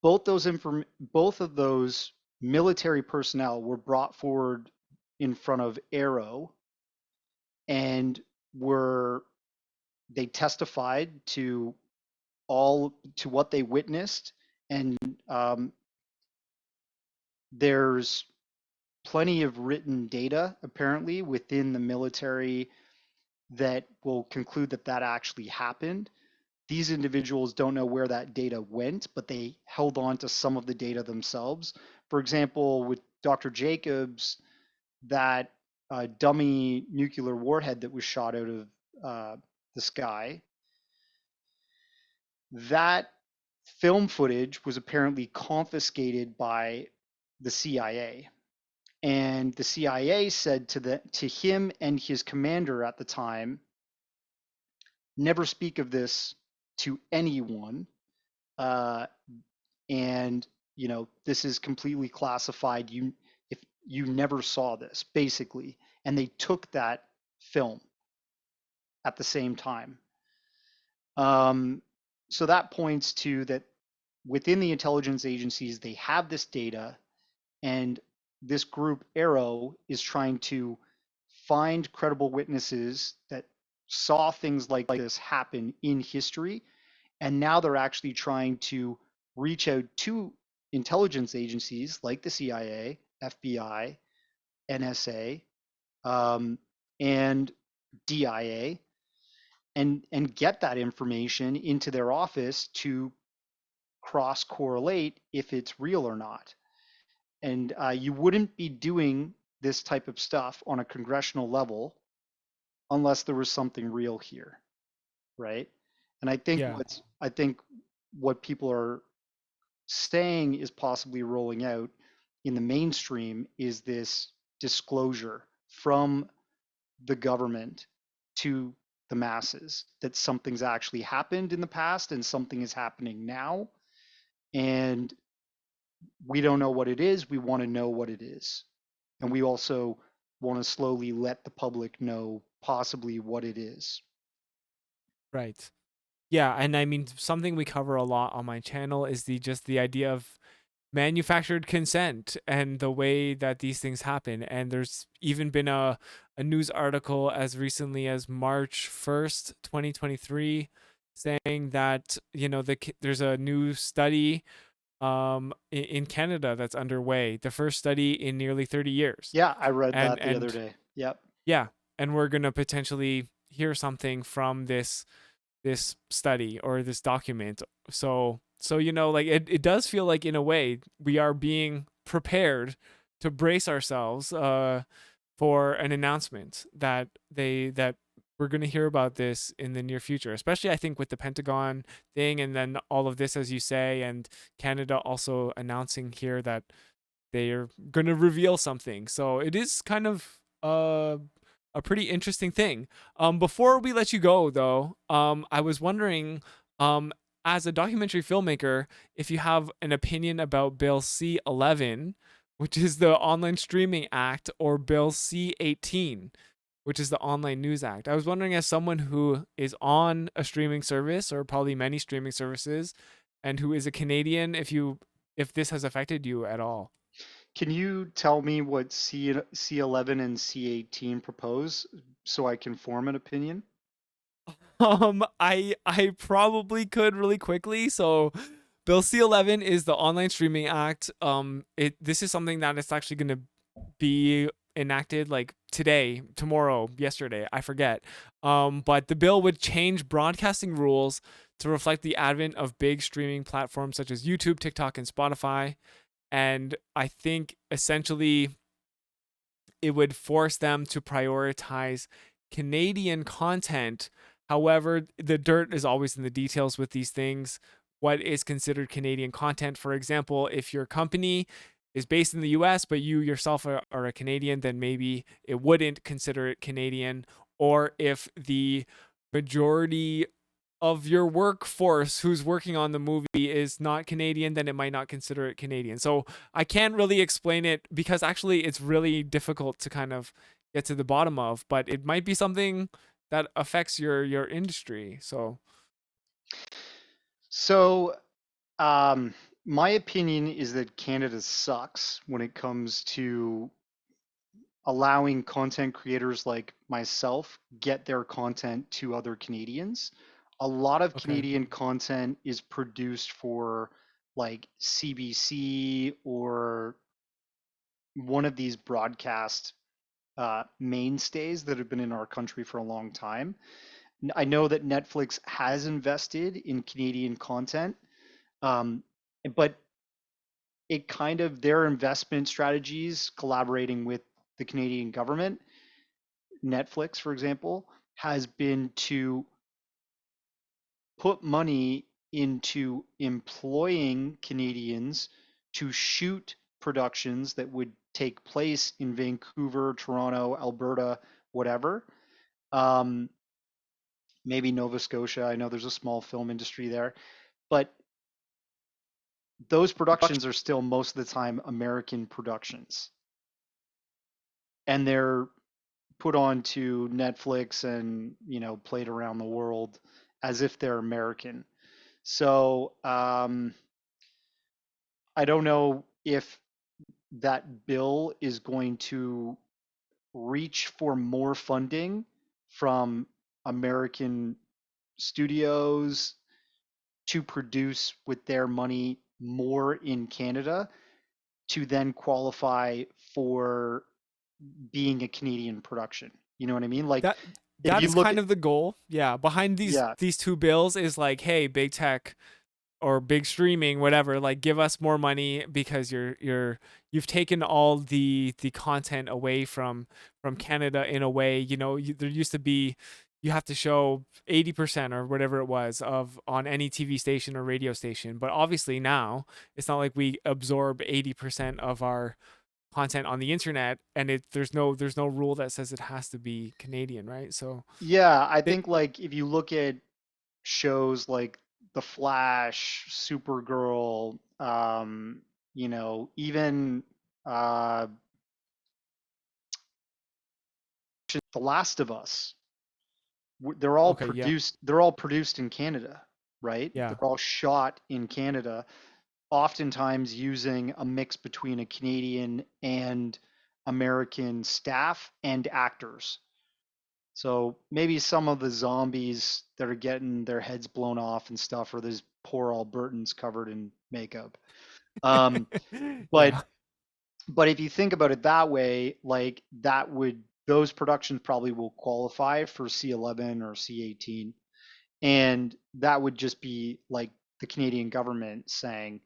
both of those military personnel were brought forward in front of Arrow, and were they testified to what they witnessed. And there's plenty of written data apparently within the military that will conclude that that actually happened. These individuals don't know where that data went, but they held on to some of the data themselves. For example, with Dr. Jacobs, that dummy nuclear warhead that was shot out of the sky, that film footage was apparently confiscated by the CIA. And the CIA said to him and his commander at the time, never speak of this to anyone. Uh, and this is completely classified. If you never saw this, basically. And they took that film at the same time. So that points to that within the intelligence agencies, they have this data, and this group Arrow is trying to find credible witnesses that saw things like this happen in history, and now they're actually trying to reach out to intelligence agencies like the CIA, FBI, NSA, and DIA, and get that information into their office to cross correlate if it's real or not. And you wouldn't be doing this type of stuff on a congressional level unless there was something real here, right? And Yeah. I think what people are saying is possibly rolling out in the mainstream is this disclosure from the government to the masses that something's actually happened in the past and something is happening now. And we don't know what it is. We want to know what it is. And we also want to slowly let the public know possibly what it is. Right. Yeah, and I mean something we cover a lot on my channel is the idea of manufactured consent and the way that these things happen. And there's even been a news article as recently as March 1st, 2023 saying that, you know, there's a new study in Canada that's underway, the first study in nearly 30 years. Yeah, I read And that the other day. Yep. yeah, and we're going to potentially hear something from this study or this document. So you know, like it does feel like in a way we are being prepared to brace ourselves for an announcement that we're going to hear about this in the near future, especially I think with the Pentagon thing, and then all of this, as you say, and Canada also announcing here that they are going to reveal something. So it is kind of a pretty interesting thing. Before we let you go, though, I was wondering, as a documentary filmmaker, if you have an opinion about Bill C-11, which is the Online Streaming Act, or Bill C-18, which is the Online News Act. I was wondering, as someone who is on a streaming service, or probably many streaming services, and who is a Canadian, if this has affected you at all. Can you tell me what C11 and C18 propose so I can form an opinion? I probably could really quickly. So Bill C-11 is the Online Streaming Act. This is something that is actually going to be enacted like today, tomorrow, yesterday, I forget. But the bill would change broadcasting rules to reflect the advent of big streaming platforms such as YouTube, TikTok, and Spotify. And I think essentially it would force them to prioritize Canadian content. However, the dirt is always in the details with these things. What is considered Canadian content? For example, if your company is based in the US, but you yourself are a Canadian, then maybe it wouldn't consider it Canadian. Or if the majority of your workforce who's working on the movie is not Canadian, then it might not consider it Canadian. So I can't really explain it because actually it's really difficult to kind of get to the bottom of, but it might be something that affects your industry. So, um, my opinion is that Canada sucks when it comes to allowing content creators like myself get their content to other Canadians. A lot of Okay. Canadian content is produced for like CBC or one of these broadcast mainstays that have been in our country for a long time. I know that Netflix has invested in Canadian content, um, but it kind of their investment strategies, collaborating with the Canadian government, Netflix, for example, has been to put money into employing Canadians to shoot productions that would take place in Vancouver, Toronto, Alberta, whatever. Um, Maybe Nova Scotia. I know there's a small film industry there, but those productions are still most of the time American productions, and they're put onto Netflix and played around the world as if they're American. So I don't know if that bill is going to reach for more funding from American studios to produce with their money more in Canada to then qualify for being a Canadian production. You know what I mean? Like That if that you is look kind at, of the goal. Yeah, behind yeah, these two bills is like, hey, big tech or big streaming, whatever, like give us more money because you've taken all the content away from Canada in a way. You know, there used to be you have to show 80% or whatever it was of on any TV station or radio station, but obviously now it's not like we absorb 80% of our content on the internet, and there's no rule that says it has to be Canadian, right? So Yeah, I they think like if you look at shows like The Flash, Supergirl, even uh, The Last of Us, okay, yeah, they're all produced in Canada, right? yeah, They're all shot in Canada, oftentimes using a mix between a Canadian and American staff and actors. So maybe some of the zombies that are getting their heads blown off and stuff are these poor Albertans covered in makeup. Um, but yeah, but if you think about it that way, like that would those productions probably will qualify for C11 or C18, and that would just be like the Canadian government saying,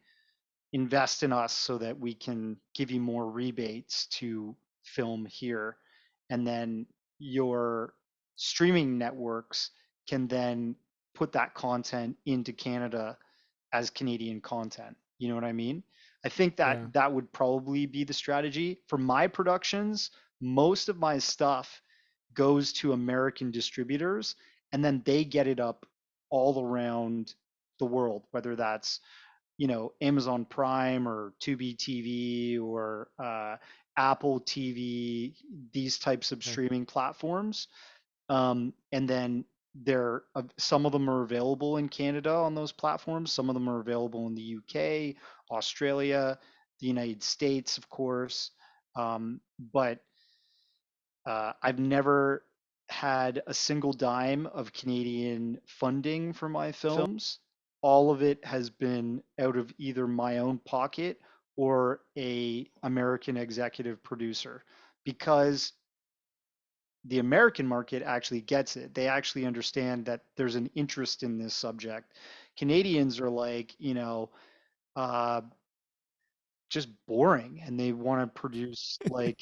invest in us so that we can give you more rebates to film here. And then your streaming networks can then put that content into Canada as Canadian content. You know what I mean? I think that yeah, that would probably be the strategy. For my productions, most of my stuff goes to American distributors and then they get it up all around the world, whether that's Amazon Prime or Tubi TV or Apple TV, these types of okay, streaming platforms. And then some of them are available in Canada on those platforms. Some of them are available in the UK, Australia, the United States, of course. But I've never had a single dime of Canadian funding for my films. All of it has been out of either my own pocket or a American executive producer because the American market actually gets it. They actually understand that there's an interest in this subject. Canadians are like, uh, just boring and they want to produce like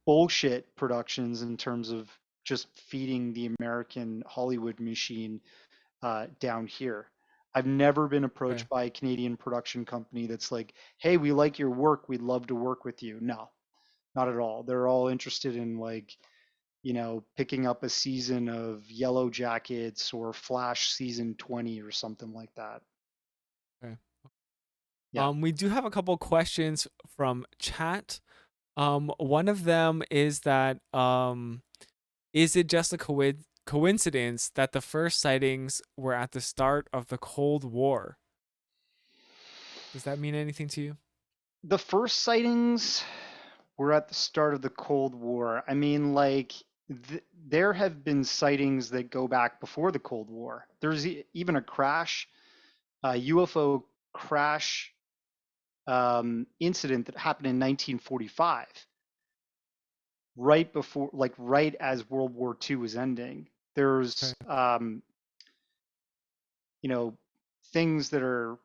bullshit productions in terms of just feeding the American Hollywood machine down here. I've never been okay, approached by a Canadian production company that's like, hey, we like your work. We'd love to work with you. No, not at all. They're all interested in like, picking up a season of Yellow Jackets or Flash season 20 or something like that. okay. Yeah. We do have a couple questions from chat. One of them is that is it just a coincidence that the first sightings were at the start of the Cold War? Does that mean anything to you? The first sightings were at the start of the Cold War. I mean, like, there have been sightings that go back before the Cold War. There's even a crash, a UFO crash incident that happened in 1945, right before, like, right as World War II was ending. There's, Okay. you know, things that are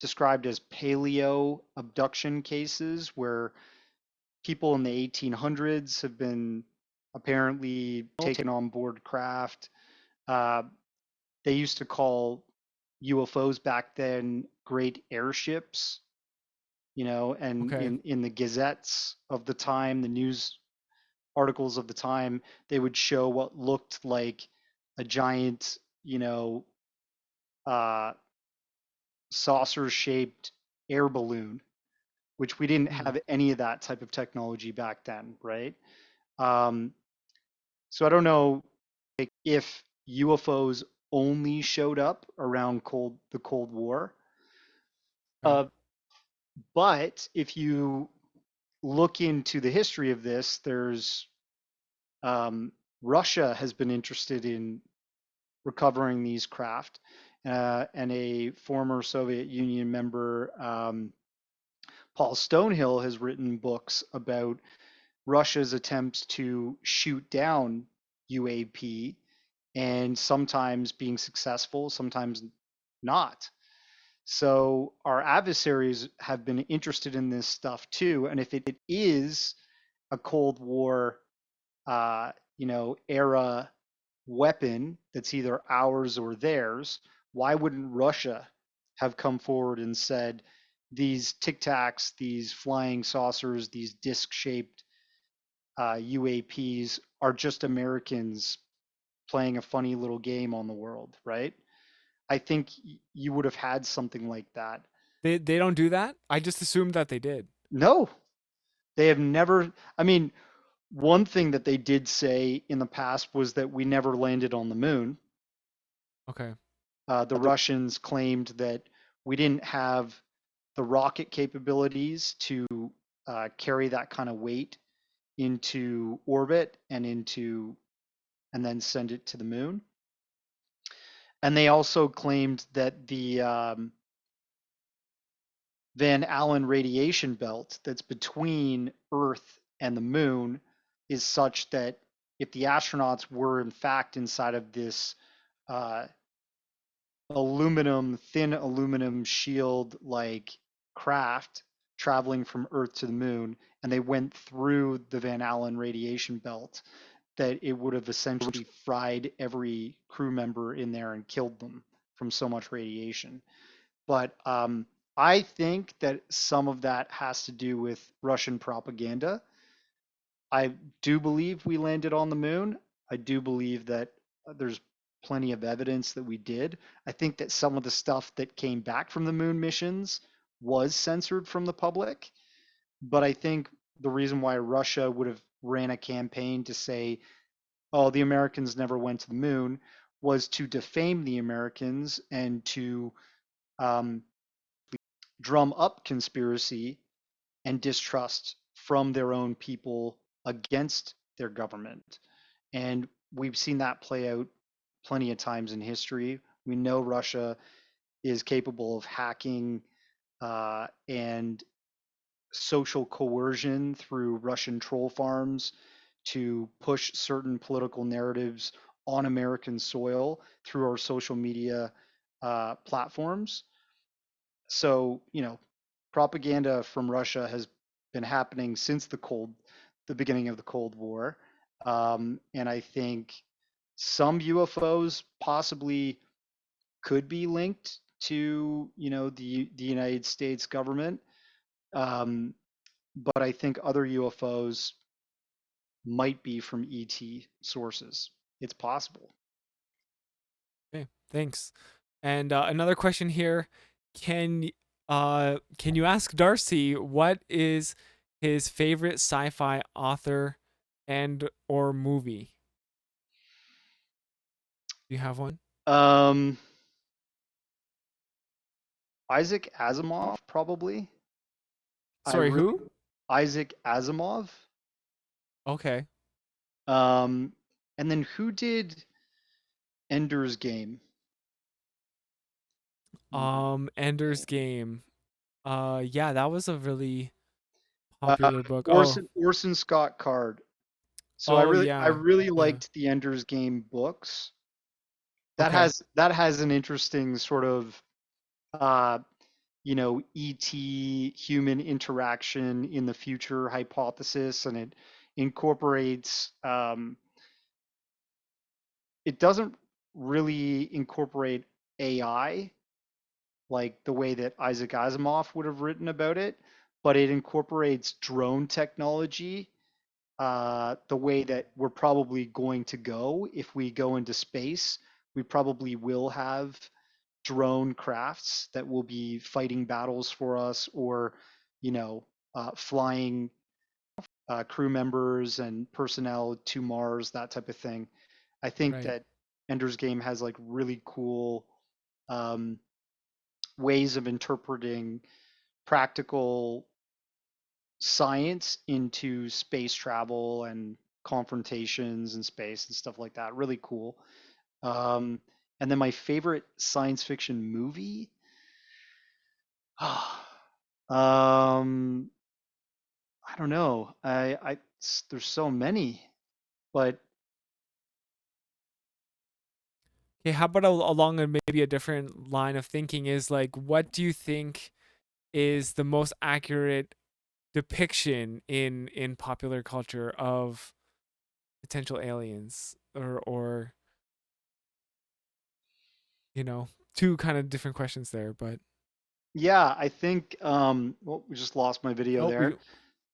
described as paleo abduction cases where people in the 1800s have been apparently taken on board craft. Uh, they used to call UFOs back then great airships, and Okay. in the gazettes of the time, the news articles of the time, they would show what looked like a giant, uh, saucer shaped air balloon, which we didn't Hmm. have any of that type of technology back then, right? Um, so I don't know like if UFOs only showed up around the Cold War. Okay. Uh, but if you look into the history of this, there's um, Russia has been interested in recovering these craft, and a former Soviet Union member, Paul Stonehill, has written books about Russia's attempts to shoot down UAP and sometimes being successful, sometimes not. So our adversaries have been interested in this stuff too. And if it is a Cold War, era weapon that's either ours or theirs, why wouldn't Russia have come forward and said, these Tic Tacs, these flying saucers, these disc-shaped UAPs are just Americans playing a funny little game on the world, right? I think you would have had something like that. They don't do that? I just assumed that they did. No, they have never. I mean, one thing that they did say in the past was that we never landed on the moon. Okay. The Russians claimed that we didn't have the rocket capabilities to carry that kind of weight into orbit and then send it to the moon. And they also claimed that the Van Allen radiation belt that's between Earth and the moon is such that if the astronauts were in fact inside of this uh, thin aluminum shield like craft traveling from Earth to the moon, and they went through the Van Allen radiation belt, that it would have essentially fried every crew member in there and killed them from so much radiation. But I think that some of that has to do with Russian propaganda. I do believe we landed on the moon. I do believe that there's plenty of evidence that we did. I think that some of the stuff that came back from the moon missions was censored from the public. But I think the reason why Russia would have ran a campaign to say, oh, the Americans never went to the moon was to defame the Americans and to um, drum up conspiracy and distrust from their own people against their government. And we've seen that play out plenty of times in history. We know Russia is capable of hacking and social coercion through Russian troll farms to push certain political narratives on American soil through our social media platforms. So, propaganda from Russia has been happening since the beginning of the Cold War. And I think some UFOs possibly could be linked to, the United States government. Um, but I think other UFOs might be from ET sources. It's possible. Okay. Thanks. And another question here: Can can you ask Darcy what is his favorite sci-fi author and or movie? Do you have one? Um, Isaac Asimov, probably. I Sorry, really who? Isaac Asimov. Okay. Um, and then who did Ender's Game? Ender's Game. Yeah, that was a really popular book. Oh, Orson Scott Card. So oh I yeah, really yeah. liked the Ender's Game books. Okay, That has an interesting sort of uh, ET human interaction in the future hypothesis, and it incorporates. It doesn't really incorporate AI like the way that Isaac Asimov would have written about it, but it incorporates drone technology the way that we're probably going to go if we go into space. We probably will have drone crafts that will be fighting battles for us or, flying crew members and personnel to Mars, that type of thing. I think right. that Ender's Game has like really cool um, ways of interpreting practical science into space travel and confrontations in space and stuff like that. Really cool. Um, and then my favorite science fiction movie. um, I don't know. There's so many, but Okay, how about along maybe a different line of thinking is like, what do you think is the most accurate depiction in popular culture of potential aliens or you know two kind of different questions there, but Yeah, I think well, we just lost my video Oh, there. It's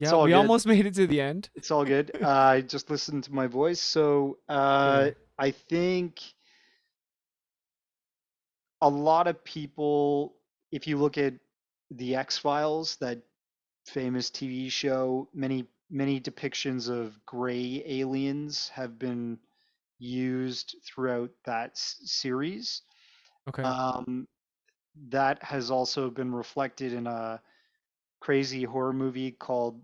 yeah, all we good. almost made it to the end. It's all good. I just listened to my voice. So Sure. I think a lot of people, if you look at the X-Files, that famous TV show, many depictions of gray aliens have been used throughout that series. Okay. Um, that has also been reflected in a crazy horror movie called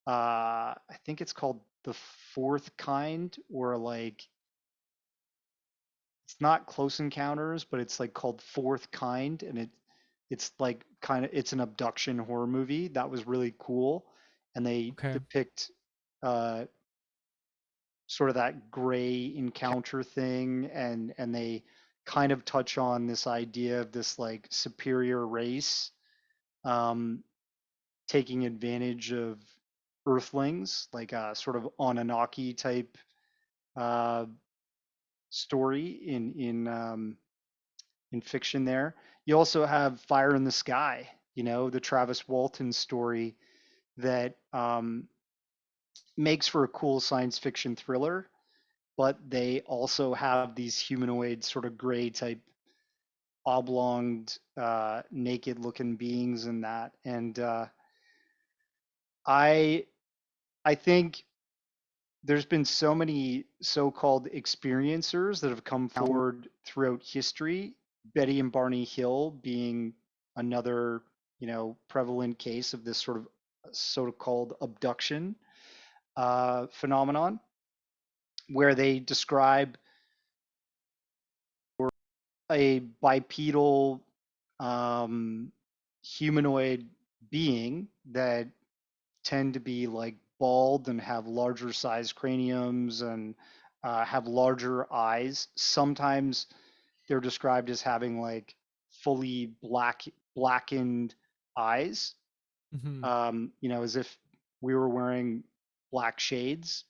I think it's called The Fourth Kind, or like it's not Close Encounters, but it's like called Fourth Kind, and it's like kind of it's an abduction horror movie that was really cool, and they Okay. depict uh, sort of that gray encounter thing, and they kind of touch on this idea of this like superior race um, taking advantage of Earthlings, like a sort of Anunnaki type uh, story in fiction. There, you also have Fire in the Sky, the Travis Walton story that makes for a cool science fiction thriller, but they also have these humanoid sort of gray type oblonged naked looking beings in that. And I I think there's been so many so-called experiencers that have come forward throughout history, Betty and Barney Hill being another, prevalent case of this sort of called abduction phenomenon, where they describe a bipedal um, humanoid being that tend to be like bald and have larger size craniums and have larger eyes. Sometimes they're described as having like fully blackened eyes, Hmm. as if we were wearing black shades.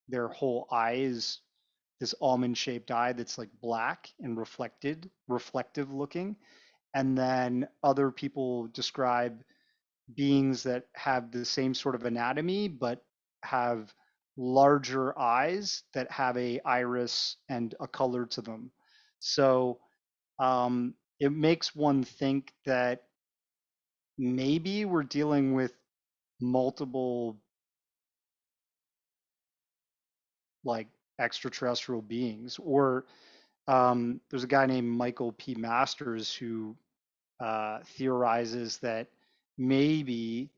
Their whole eye is this almond shaped eye that's like black and reflective looking. And then other people describe beings that have the same sort of anatomy but have larger eyes that have a iris and a color to them. So it makes one think that maybe we're dealing with multiple like extraterrestrial beings, or there's a guy named Michael P. Masters who theorizes that maybe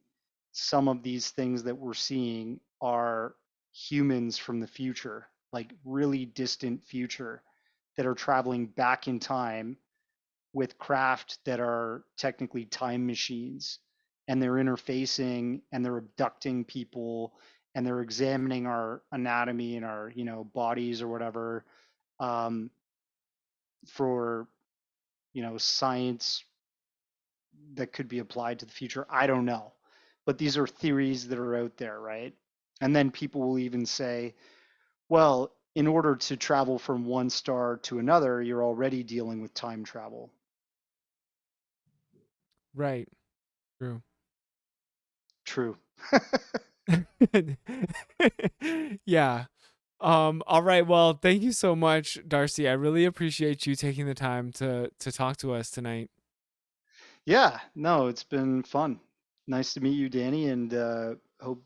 some of these things that we're seeing are humans from the future, like really distant future, that are traveling back in time with craft that are technically time machines, and they're interfacing and they're abducting people and they're examining our anatomy and our bodies or whatever, um, for science that could be applied to the future. I don't know. But these are theories that are out there, right? And then people will even say, well, in order to travel from one star to another, you're already dealing with time travel. Right. True. True. Yeah. All right. Well, thank you so much, Darcy. I really appreciate you taking the time to talk to us tonight. Yeah, no, it's been fun. Nice to meet you, Danny, and hope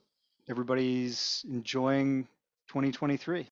everybody's enjoying 2023.